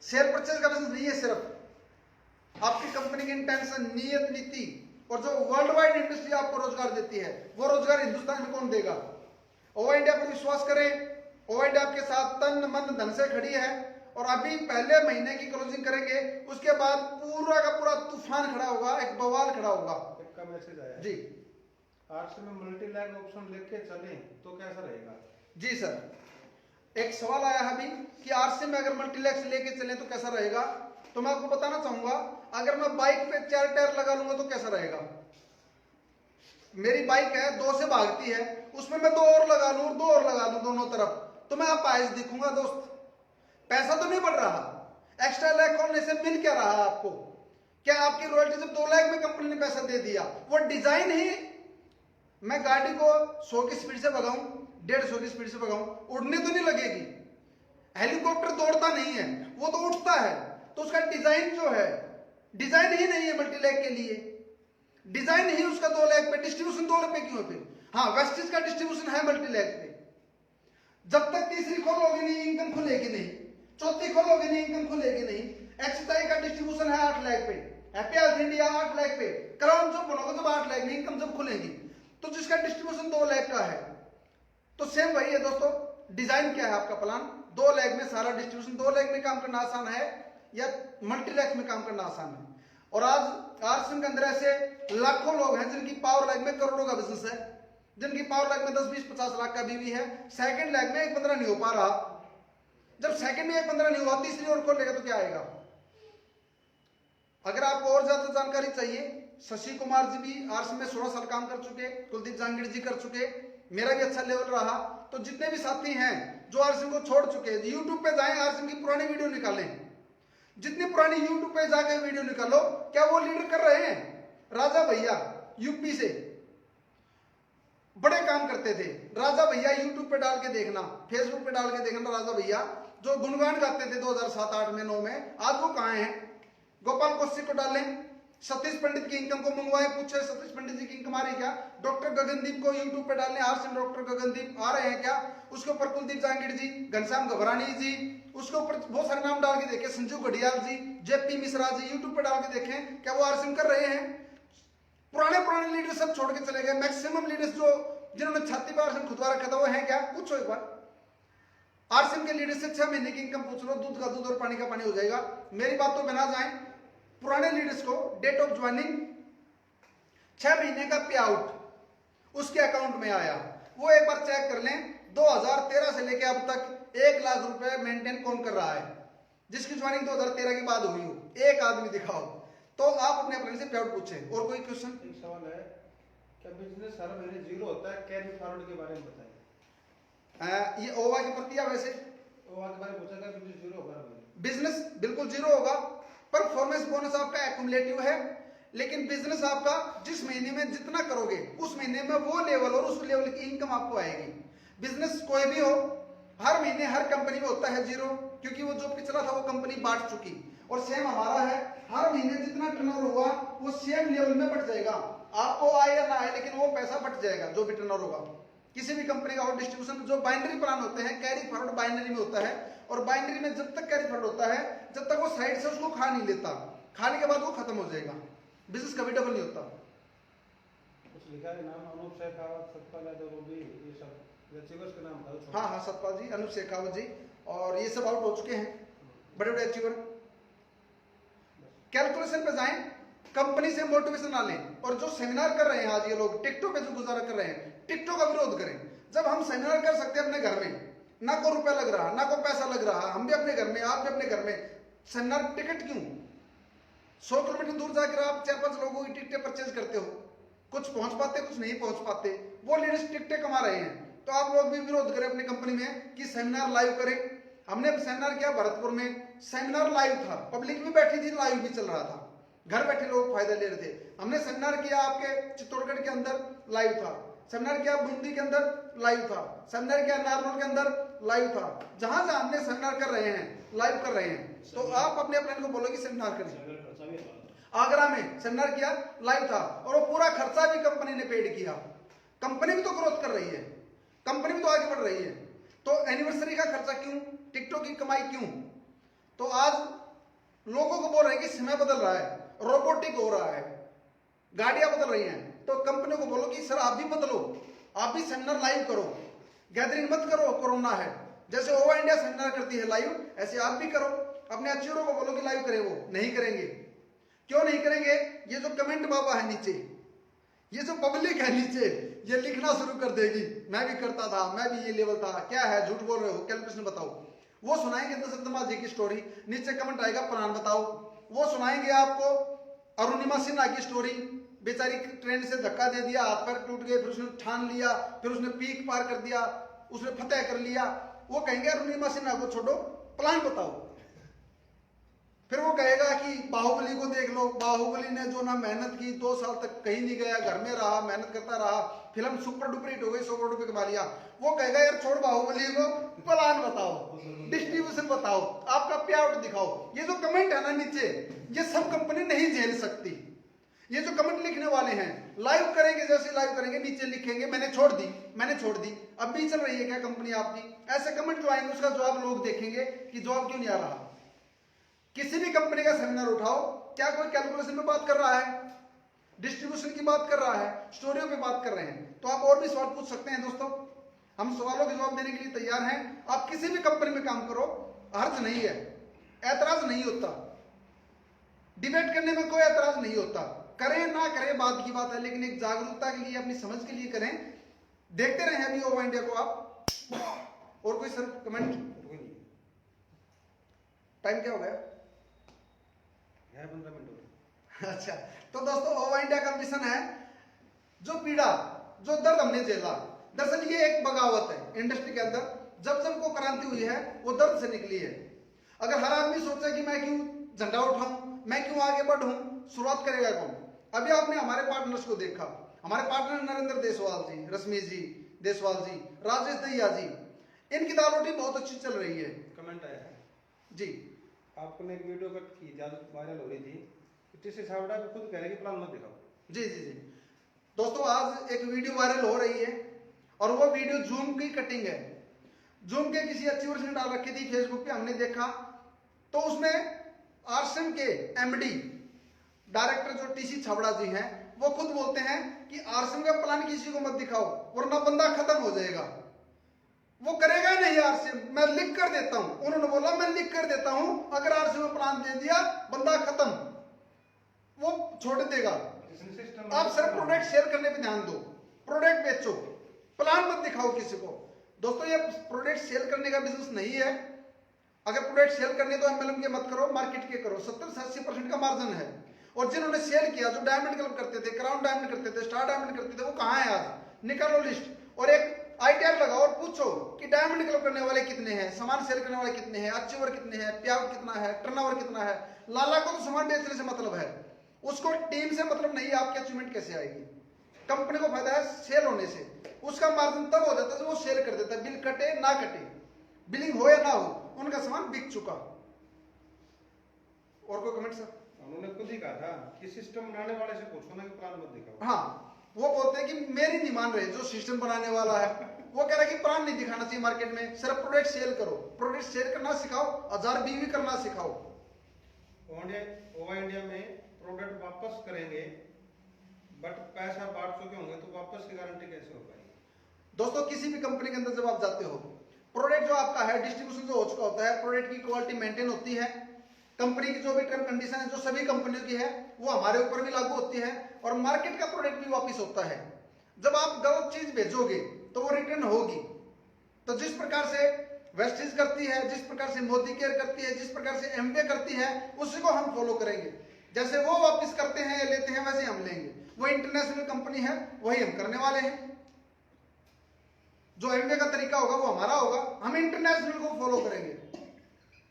सेल परचेज का बिजनेस नहीं है। सिर्फ आपकी कंपनी की इंटेंशन, नीयत, नीति, और जो वर्ल्ड वाइड इंडस्ट्री आपको रोजगार देती है, वो रोजगार हिंदुस्तान में कौन देगा? ओवा इंडिया पर विश्वास करें। ओवा इंडिया आपके साथ तन मन धन से खड़ी है। और अभी पहले महीने की क्लोजिंग करेंगे, उसके बाद पूरा का पूरा तूफान खड़ा होगा, एक बवाल खड़ा होगा। एक का मैसेज आया जी, आरसी में मल्टी लैग ऑप्शन लेके चलें तो कैसा रहेगा? जी सर, एक सवाल आया है अभी कि आरसी में अगर मल्टीलैक्स लेके चले तो कैसा रहेगा। तो मैं आपको बताना चाहूंगा, अगर मैं बाइक पे 4 टायर लगा लूंगा तो कैसा रहेगा। मेरी बाइक है, 2 से भागती है, उसमें मैं 2 और लगा लूं और 2 और लगा लूं दोनों तरफ, तो मैं अपाहिज दिखूंगा। दोस्त पैसा तो नहीं बढ़ रहा, एक्स्ट्रा लैग खोलने से मिल क्या रहा आपको? क्या आपकी रॉयल्टी जब 2 लाख में कंपनी ने पैसा दे दिया, वो डिजाइन ही, मैं गाड़ी को 100 की स्पीड से भगाऊं, 150 की स्पीड से भगाऊं, उड़ने तो नहीं लगेगी। हेलीकॉप्टर दौड़ता नहीं है, वो तो उठता है। तो उसका डिजाइन जो है, डिजाइन ही नहीं है मल्टीलैग के लिए, डिजाइन ही उसका 2 लाख पे, डिस्ट्रीब्यूशन 2 रुपए क्यों फिर? हाँ, वेस्टेज का डिस्ट्रीब्यूशन है मल्टीलैग पे। जब तक तीसरी खोलोगे नहीं इनकम खुलेगी नहीं, चौथी खोलोगे नहीं इनकम खुलेगी नहीं। एक्सटाई का डिस्ट्रीब्यूशन है 8 लाख पे, हैप्पी हेल्थ इंडिया 8 लाख पे, क्राउन जब बनोगे जब 8 लाख में इनकम जब खुलेगी, तो जिसका डिस्ट्रीब्यूशन 2 लाख का है, तो सेम वही है दोस्तों। डिजाइन क्या है आपका प्लान? 2 लाख में सारा डिस्ट्रीब्यूशन, 2 लाख में काम करना आसान है या मल्टीलैग में काम करना आसान है? और आज आरसीएम के अंदर ऐसे लाखों लोग हैं जिनकी पावर लैग में करोड़ों का बिजनेस है, जिनकी पावर लैग में 10, 20, 50 लाख का बीवी है, सेकंड लैग में 1-15 नहीं हो पा रहा। जब सेकंड में 1-15 नहीं हुआ, तीसरी और खोलेगा तो क्या आएगा? अगर आपको और ज्यादा जानकारी चाहिए, शशि कुमार जी भी आरसीएम में 16 साल काम कर चुके, कुलदीप जहांगीर जी कर चुके, मेरा भी अच्छा लेवल रहा। तो जितने भी साथी हैं जो आरसीएम को छोड़ चुके, यूट्यूब पे जाएं, आरसीएम की पुरानी वीडियो निकालें, जितनी पुरानी यूट्यूब पे जाके वीडियो निकालो। क्या वो लीडर कर रहे हैं? राजा भैया यूपी से बड़े काम करते थे, राजा भैया यूट्यूब पे डाल के देखना, फेसबुक पे डाल के देखना, राजा भैया जो गुणगान गाते थे 2007, 8 में, 9 में, आज वो कहां हैं? गोपाल कौशिक को डालें, सतीश पंडित की इनकम को मंगवाए, पूछे सतीश पंडित जी की इनकम आ रही क्या? डॉक्टर गगनदीप को यूट्यूब पे डालने, आरसीएम डॉक्टर गगनदीप आ रहे हैं क्या? उसके ऊपर कुलदीप जहांगीर जी, घनश्याम घबरानी जी, उसके ऊपर बहुत सारे नाम डाल के देखें, संजू घड़ियाल जी, जेपी मिश्रा जी, यूट्यूब पे डाल के देखें, क्या वो आरसीएम कर रहे हैं? पुराने लीडर सब छोड़ के चले गए। मैक्सिमम लीडर्स जो जिन्होंने छाती पर आरसीएम खुदवा रखा था वो है क्या? पूछो एक बार। आरसीएम के लीडर से 6 महीने की इनकम पूछ लो, दूध का दूध और पानी का पानी हो जाएगा। मेरी बात तो बना जाए, पुराने लीडर्स को डेट ऑफ ज्वाइनिंग 6 महीने का पे आउट उसके अकाउंट में आया, वो एक बार चेक कर लें। 2013 से लेके अब तक 1 लाख रुपए मेंटेन कौन कर रहा है? जिसकी ज्वाइनिंग 2013 की बाद हुई हो, एक आदमी दिखाओ। तो आप अपने अपने से पे आउट पूछें। और कोई क्वेश्चन? एक सवाल है, क्या बिजनेस हर महीने जीरो होता है? कैरी फॉरवर्ड के बारे में बताइए। ये ओवा की प्रक्रिया, वैसे ओवा के बारे में पूछा था, बिजनेस जीरो होगा हर महीने? बिजनेस बिल्कुल जीरो होगा। परफॉर्मेंस बोनस आपका एक्युमुलेटिव है, लेकिन बिजनेस आपका जिस महीने में जितना करोगे उस महीने में वो लेवल और उस लेवल की इनकम आपको आएगी। बिजनेस कोई भी हो, हर महीने हर कंपनी में होता है जीरो, क्योंकि वो जो पिछला था वो कंपनी बांट चुकी। और सेम हमारा है, हर महीने जितना टर्नओवर हुआ वो सेम लेवल में बढ़ जाएगा, आपको आए या ना आए लेकिन वो पैसा बढ़ जाएगा जो भी टर्नओवर होगा। किसी भी कंपनी का और डिस्ट्रीब्यूशन जो बाइनरी प्लान होते हैं, कैरी फॉरवर्ड बाइनरी में होता है, और बाइनरी में जब तक कैरी फॉरवर्ड होता है जब तक वो साइड से उसको खा नहीं लेता, खाने के बाद वो खत्म हो जाएगा, बिजनेस कभी डबल नहीं होता। कुछ लिखा है नाम अनूप शेखावत, सतपाल यादव, वो भी ये सब अचीवर्स के नाम था। हाँ हाँ, सतपाल जी, अनूप शेखावत जी, और ये सब आउट हो चुके हैं, बड़े बड़े अचीवर। कैलकुलेशन पे जाएं, कंपनी से मोटिवेशन ना लें, और जो सेमिनार कर रहे हैं आज ये लोग टिकटॉक पे जो गुजारा कर रहे हैं, टिकटॉक का विरोध करें। जब हम सेमिनार कर सकते हैं अपने घर में, ना कोई रुपया लग रहा, ना कोई पैसा लग रहा, हम भी अपने घर में, आप भी अपने घर में, सेमिनार टिकट क्यों? 100 किलोमीटर दूर जाकर आप 4-5 लोगों की टिकटें परचेज करते हो, कुछ पहुंच पाते, कुछ नहीं पहुंच पाते, वो लीडर्स टिकटें कमा रहे हैं। तो आप लोग भी विरोध करें अपनी कंपनी में कि सेमिनार लाइव करें। हमने सेमिनार किया भरतपुर में, सेमिनार लाइव था, पब्लिक भी बैठी थी, लाइव भी चल रहा था, घर बैठे लोग फायदा ले रहे थे। हमने सेमिनार किया आपके चित्तौड़गढ़ के अंदर, लाइव था। सेमिनार किया बूंदी के अंदर, लाइव था। सेमिनार किया नारनौल के अंदर, लाइव था। जहां जहां हमने सेमिनार कर रहे हैं, लाइव कर रहे हैं। तो आप अपने अपने को बोलो कि सेमिनार करें। आगरा में सेमिनार किया, लाइव था, और वो पूरा खर्चा भी कंपनी ने पेड किया। कंपनी भी तो ग्रोथ कर रही है, कंपनी भी तो आगे बढ़ रही है। तो एनिवर्सरी का खर्चा क्यों, टिकटॉक की कमाई क्यों? तो आज लोगों को बोल रहे हैं कि समय बदल रहा है, रोबोटिक हो रहा है, गाड़ियां बदल रही हैं। तो कंपनी को बोलो कि सर आप भी बदलो, आप भी सेमिनार लाइव करो, गैदरिंग मत करो, कोरोना है। जैसे ओवा इंडिया सेमिनार करती है लाइव, ऐसे आप भी करो। अपने अचीवरों को बोलो कि लाइव करें, वो नहीं करेंगे। क्यों नहीं करेंगे? ये जो कमेंट बाबा है नीचे, ये जो पब्लिक है नीचे, ये लिखना शुरू कर देगी, मैं भी करता था, मैं भी ये लेवल था, क्या है, झूठ बोल रहे हो, कैलकुलेशन बताओ। वो सुनाएंगे दशरथ जी की स्टोरी, नीचे कमेंट आएगा प्लान बताओ। वो सुनाएंगे आपको अरुणिमा सिन्हा की स्टोरी, बेचारी ट्रेन से धक्का दे दिया, हाथ पैर टूट गए, फिर उसने ठान लिया, फिर उसने पीक पार कर दिया, उसने फतेह कर लिया। वो कहेंगे अरुणिमा सिन्हा को छोड़ो, प्लान बताओ। फिर वो कहेगा कि बाहुबली को देख लो, बाहुबली ने जो ना मेहनत की, 2 साल तक कहीं नहीं गया, घर में रहा, मेहनत करता रहा, फिल्म सुपर डुपर हिट हो गई, 100 करोड़ रुपए कमा लिया। वो कहेगा यार छोड़ बाहुबली को, प्लान बताओ, डिस्ट्रीब्यूशन बताओ, आपका पे आउट दिखाओ। ये जो कमेंट है ना नीचे, ये सब कंपनी नहीं झेल सकती। ये जो कमेंट लिखने वाले हैं, लाइव करेंगे, जैसे लाइव करेंगे नीचे लिखेंगे मैंने छोड़ दी, मैंने छोड़ दी, अब भी चल रही है क्या कंपनी आपकी? ऐसे कमेंट जो आएंगे उसका जवाब लोग देखेंगे कि जवाब क्यों नहीं आ रहा। किसी भी कंपनी का सेमिनार उठाओ, क्या कोई कैलकुलेशन पे बात कर रहा है, डिस्ट्रीब्यूशन की बात कर रहा है, स्टोरियों पे बात कर रहे हैं? तो आप और भी सवाल पूछ सकते हैं दोस्तों, हम सवालों के जवाब देने के लिए तैयार हैं। आप किसी भी कंपनी में काम करो, हर्ज नहीं है, ऐतराज नहीं होता, डिबेट करने में कोई ऐतराज नहीं होता। करें ना करें बाद की बात है, लेकिन एक जागरूकता के लिए, अपनी समझ के लिए करें। देखते रहे अभी ओवा इंडिया को आप। और कोई सर कमेंट? टाइम क्या हो गया? 15 मिनट हो गए। अच्छा, तो दोस्तों ओवा इंडिया का मिशन है, जो पीड़ा, जो दर्द हमने झेला, दरअसल ये एक बगावत है इंडस्ट्री के अंदर। जब जब को क्रांति हुई है वो दर्द से निकली है। अगर हर आदमी सोचे कि मैं क्यों झंडा उठाऊं, मैं क्यों आगे बढ़ूं, शुरुआत करेगा कौन? अभी आपने हमारे पार्टनर्स को देखा, हमारे पार्टनर नरेंद्र देसवाल जी, रश्मि जी देसवाल जी, राजेश दहिया जी, इनकी दाल रोटी बहुत अच्छी चल रही है। कमेंट आया है जी, आपने एक वीडियो कट की, ज्यादा वायरल हो रही थी, टीसी छावड़ा भी खुद कह रहे कि प्लान मत दिखाओ। जी जी जी दोस्तों, आज एक वीडियो वायरल हो रही है, और वो वीडियो जूम की कटिंग है। जूम के किसी अचीवर्स ने डाल रखी थी फेसबुक पे, हमने देखा। तो उसमें आरसीएम के एमडी डायरेक्टर जो टीसी छावड़ा जी हैं, वो खुद बोलते हैं कि आरसीएम का प्लान किसी को मत दिखाओ वरना बंदा खत्म हो जाएगा। वो करेगा ही नहीं आरसीएम, मैं लिख कर देता हूं। उन्होंने बोला मैं लिख कर देता हूं, अगर आरसीएम में प्लान दे दिया बंदा खत्म, वो छोड़ देगा। आप सिर्फ प्रोडक्ट शेयर करने पे ध्यान दो, प्रोडक्ट बेचो, प्लान मत दिखाओ किसी को। दोस्तों ये प्रोडक्ट सेल करने का बिजनेस नहीं है। अगर प्रोडक्ट सेल करने तो एमएलएम के मत करो, मार्केट के करो। 70-80% का मार्जिन है। और जिन्होंने सेल किया, जो डायमंड क्लब करते थे, क्राउन डायमंड करते थे, स्टार डायमंड करते थे, वो कहाँ है आज? निकालो लिस्ट और एक आईटीआर लगाओ और पूछो कि डायमंड क्लब करने वाले कितने हैं, सामान सेल करने वाले कितने हैं, अचीवर कितने हैं, पेआउट कितना है, टर्नओवर कितना है। लाला को तो सामान बेचने से मतलब है, उसको टीम से मतलब नहीं है। आपकी अचीवमेंट कैसे आएगी? कंपनी को फायदा है सेल होने से। उसका मार्जिन तब हो जाता है जब वो सेल कर देता है, बिल कटे ना कटे, बिलिंग हो या ना हो, उनका सामान बिक चुका। और कोई कमेंट सर? उन्होंने खुद ही कहा था कि सिस्टम बनाने वाले से पूछो ना कि प्लान मत दिखाओ। हाँ, वो बोलते हैं कि मेरी नहीं मान रहे, जो सिस्टम बनाने वाला है वो कह रहा है कि प्लान नहीं दिखाना चाहिए मार्केट में, सिर्फ प्रोडक्ट सेल करो, प्रोडक्ट सेल करना सिखाओ, 1000 बीवी करना सिखाओ। ओवा इंडिया में प्रोडक्ट वापस करेंगे, बट पैसा बांट चुके होंगे तो वापस की गारंटी कैसे हो पाएगी? दोस्तों, किसी भी कंपनी के अंदर जब आप जाते हो, प्रोडक्ट जो आपका है, डिस्ट्रीब्यूशन जो हो चुका होता है, प्रोडक्ट की क्वालिटी मेंटेन होती है, कंपनी की जो भी टर्म कंडीशन है जो सभी कंपनियों की है वो हमारे ऊपर भी लागू होती है, और मार्केट का प्रोडक्ट भी वापस होता है। जब आप गलत चीज भेजोगे तो वो रिटर्न होगी। तो जिस प्रकार से वेस्टेज करती है, जिस प्रकार से मोदी केयर करती है, जिस प्रकार से एमवे करती है, उसी को हम फॉलो करेंगे। जैसे वो वापस करते हैं या लेते हैं, वैसे हम लेंगे। वो इंटरनेशनल कंपनी है, वही हम करने वाले हैं। जो एमवे का तरीका होगा वो हमारा होगा, हम इंटरनेशनल को फॉलो करेंगे।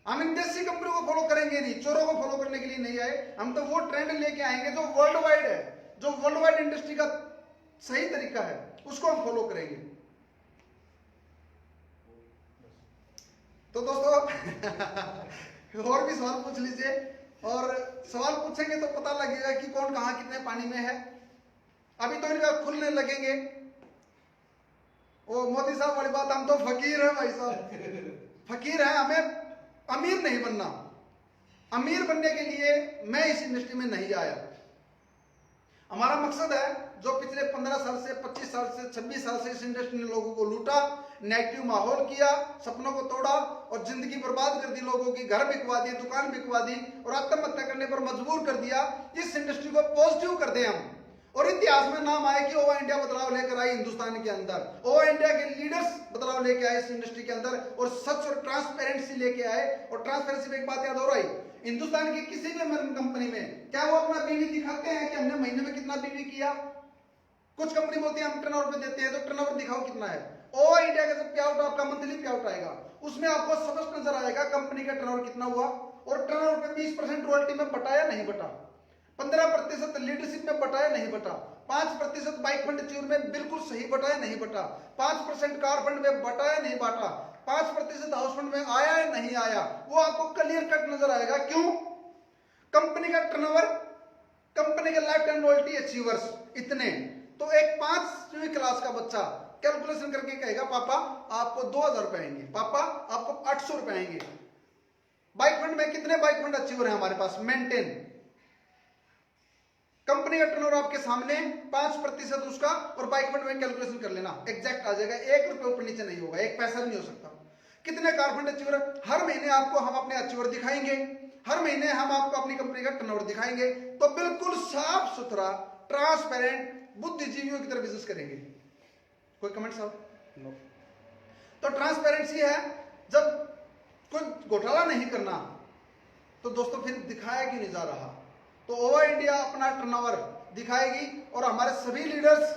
हम इन देसी कंपनी को फॉलो करेंगे नहीं, चोरों को फॉलो करने के लिए नहीं आए हम। तो वो ट्रेंड लेके आएंगे जो वर्ल्ड वाइड है, जो वर्ल्ड वाइड इंडस्ट्री का सही तरीका है, उसको हम फॉलो करेंगे। तो दोस्तों और भी सवाल पूछ लीजिए, और सवाल पूछेंगे तो पता लगेगा कि कौन कहां कितने पानी में है। अभी तो इनका खुलने लगेंगे। वो मोदी साहब वाली बात, हम तो फकीर है भाई साहब, फकीर है, हमें अमीर नहीं बनना। अमीर बनने के लिए मैं इस इंडस्ट्री में नहीं आया। हमारा मकसद है, जो पिछले 15 साल से 25 साल से 26 साल से इस इंडस्ट्री ने लोगों को लूटा, नेगेटिव माहौल किया, सपनों को तोड़ा और जिंदगी बर्बाद कर दी, लोगों की घर बिकवा दी, दुकान बिकवा दी और आत्महत्या करने पर मजबूर कर दिया। इस इंडस्ट्री को पॉजिटिव कर दें हम, और इतिहास में नाम आए कि ओवा इंडिया बदलाव लेकर आई हिंदुस्तान के अंदर। ओवा इंडिया के लीडर्स बदलाव लेके आए इस इंडस्ट्री के अंदर, और सच और ट्रांसपेरेंसी लेके आए। और ट्रांसपेरेंसी में एक बात याद हो रही, हिंदुस्तान की किसी भी कंपनी में क्या वो अपना बीवी दिखाते हैं कि हमने महीने में कितना बीवी किया? कुछ कंपनी बोलती है हम टर्नओवर पे देते हैं, तो टर्नओवर दिखाओ कितना है। ओवा इंडिया का जब पे आउट, आपका मंथली पे आउट आएगा, उसमें आपको स्पष्ट नजर आएगा कंपनी का टर्नओवर कितना हुआ, और टर्नओवर पे 20% रॉयल्टी में बटाया नहीं बटा, 15% लीडरशिप में बटाया नहीं बटा, 5% बाइक फंड च्योर में बिल्कुल सही बटाया नहीं बटा, 5% कार फंड में बटाया नहीं बांटा, 5% हाउस फंड में आया है नहीं आया, वो आपको क्लियर कट नजर आएगा। क्यों? कंपनी का टर्नओवर, कंपनी के लाइफ टाइम रॉयल्टी अचीवर्स इतने। तो एक 5वीं क्लास का बच्चा कैलकुलेशन करके कहेगा पापा आपको 2000 रुपए आएंगे, पापा आपको 800 रुपए आएंगे। बाइक फंड में कितने बाइक फंड अचीवर है हमारे पास मेंटेन? कंपनी का टर्नओवर आपके सामने, 5% उसका, और बाइक फंड में कैलकुलेशन कर लेना, एग्जैक्ट आ जाएगा। 1 रुपए ऊपर नीचे नहीं होगा, 1 पैसा भी नहीं हो सकता। कितने कार फंड अचीवर? हर महीने आपको हम अपने अचीवर दिखाएंगे, हर महीने हम आपको अपनी कंपनी का टर्नओवर दिखाएंगे। तो बिल्कुल साफ सुथरा, ट्रांसपेरेंट, बुद्धिजीवियों की तरह बिजनेस करेंगे। कोई कमेंट साहब? नो। तो ट्रांसपेरेंसी है, जब कोई घोटाला नहीं करना, तो दोस्तों फिर दिखाया क्यों नहीं जा रहा? तो ओवा इंडिया अपना टर्नओवर दिखाएगी, और हमारे सभी लीडर्स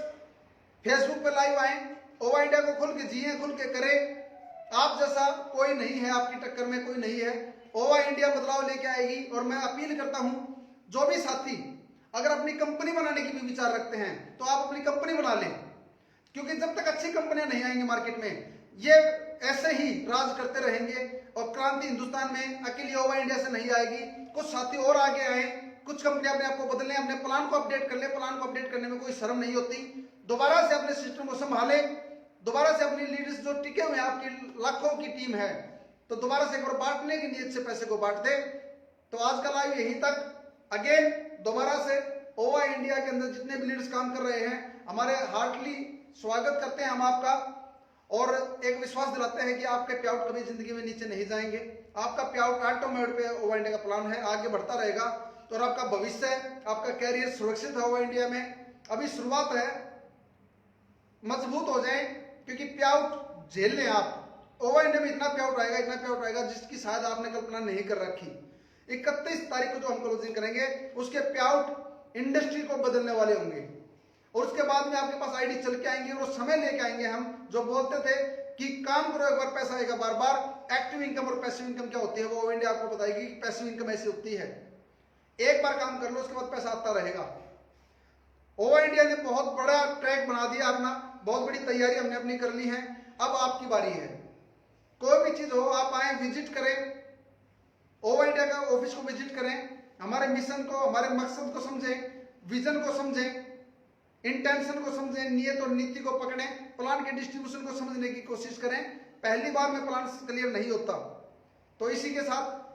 फेसबुक पे लाइव आए, ओवा इंडिया को खुल के जिए, खुल के करें। आप जैसा कोई नहीं है, आपकी टक्कर में कोई नहीं है। ओवा इंडिया बदलाव लेके आएगी, और मैं अपील करता हूं, जो भी साथी अगर अपनी कंपनी बनाने की भी विचार रखते हैं तो आप अपनी कंपनी बना लें, क्योंकि जब तक अच्छी कंपनियां नहीं आएंगी मार्केट में, ये ऐसे ही राज करते रहेंगे, और क्रांति हिंदुस्तान में अकेली ओवा इंडिया से नहीं आएगी। कुछ साथी और आगे आए, कुछ कंपनी अपने आप को बदलें, अपने प्लान को अपडेट कर ले। प्लान को अपडेट करने में कोई शर्म नहीं होती। दोबारा से अपने सिस्टम को संभाले, दोबारा से अपनी लीडर्स जो टिके हुए आपकी लाखों की टीम है, तो दोबारा से एक बार बांटने की नीयत से पैसे को बांट दे। तो आज का लाइव यहीं तक। अगेन दोबारा से ओवा इंडिया के अंदर जितने भी लीडर्स काम कर रहे हैं, हमारे हार्टली स्वागत करते हैं हम आपका, और एक विश्वास दिलाते हैं कि आपके पे आउट कभी जिंदगी में नीचे नहीं जाएंगे। आपका पे आउट ऑटोमेटिक पे ओवा इंडिया का प्लान है, आगे बढ़ता रहेगा। तो आपका भविष्य, आपका कैरियर सुरक्षित है ओवा इंडिया में। अभी शुरुआत है, मजबूत हो जाए, क्योंकि पे आउट झेल लें आप। ओवा इंडिया में इतना पे आउट आएगा, इतना पे आउट आएगा जिसकी शायद आपने कल्पना नहीं कर रखी। 31 तारीख को जो हम क्लोजिंग करेंगे, उसके पे आउट इंडस्ट्री को बदलने वाले होंगे, और उसके बाद में आपके पास आईडी चल के आएंगे, और समय लेके आएंगे। हम जो बोलते थे कि काम करो एक बार पैसा आएगा बार बार, एक्टिव इनकम और पैसिव इनकम क्या होती है वो ओवा इंडिया आपको बताएगी। पैसिव इनकम ऐसी होती है, एक बार काम कर लो उसके बाद पैसा आता रहेगा। ओवा इंडिया ने बहुत बड़ा ट्रैक बना दिया अपना, बहुत बड़ी तैयारी हमने अपनी कर ली है। अब आपकी बारी है, कोई भी चीज हो आप आए, विजिट करें, ओवा इंडिया का ऑफिस को विजिट करें, हमारे मिशन को, हमारे मकसद को समझें, विजन को समझें, इंटेंशन को समझें, नियत और नीति को पकड़ें, प्लान के डिस्ट्रीब्यूशन को समझने की कोशिश करें। पहली बार में प्लान क्लियर नहीं होता। तो इसी के साथ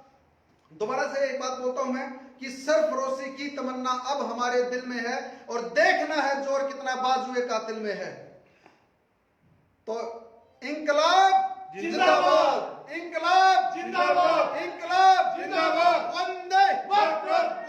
दोबारा से एक बात बोलता हूं मैं कि सरफरोशी की तमन्ना अब हमारे दिल में है और देखना है जोर कितना बाजुए कातिल में है। तो इंकलाब जिंदाबाद, इंकलाब जिंदाबाद, इंकलाब जिंदाबाद, वंदे मातरम।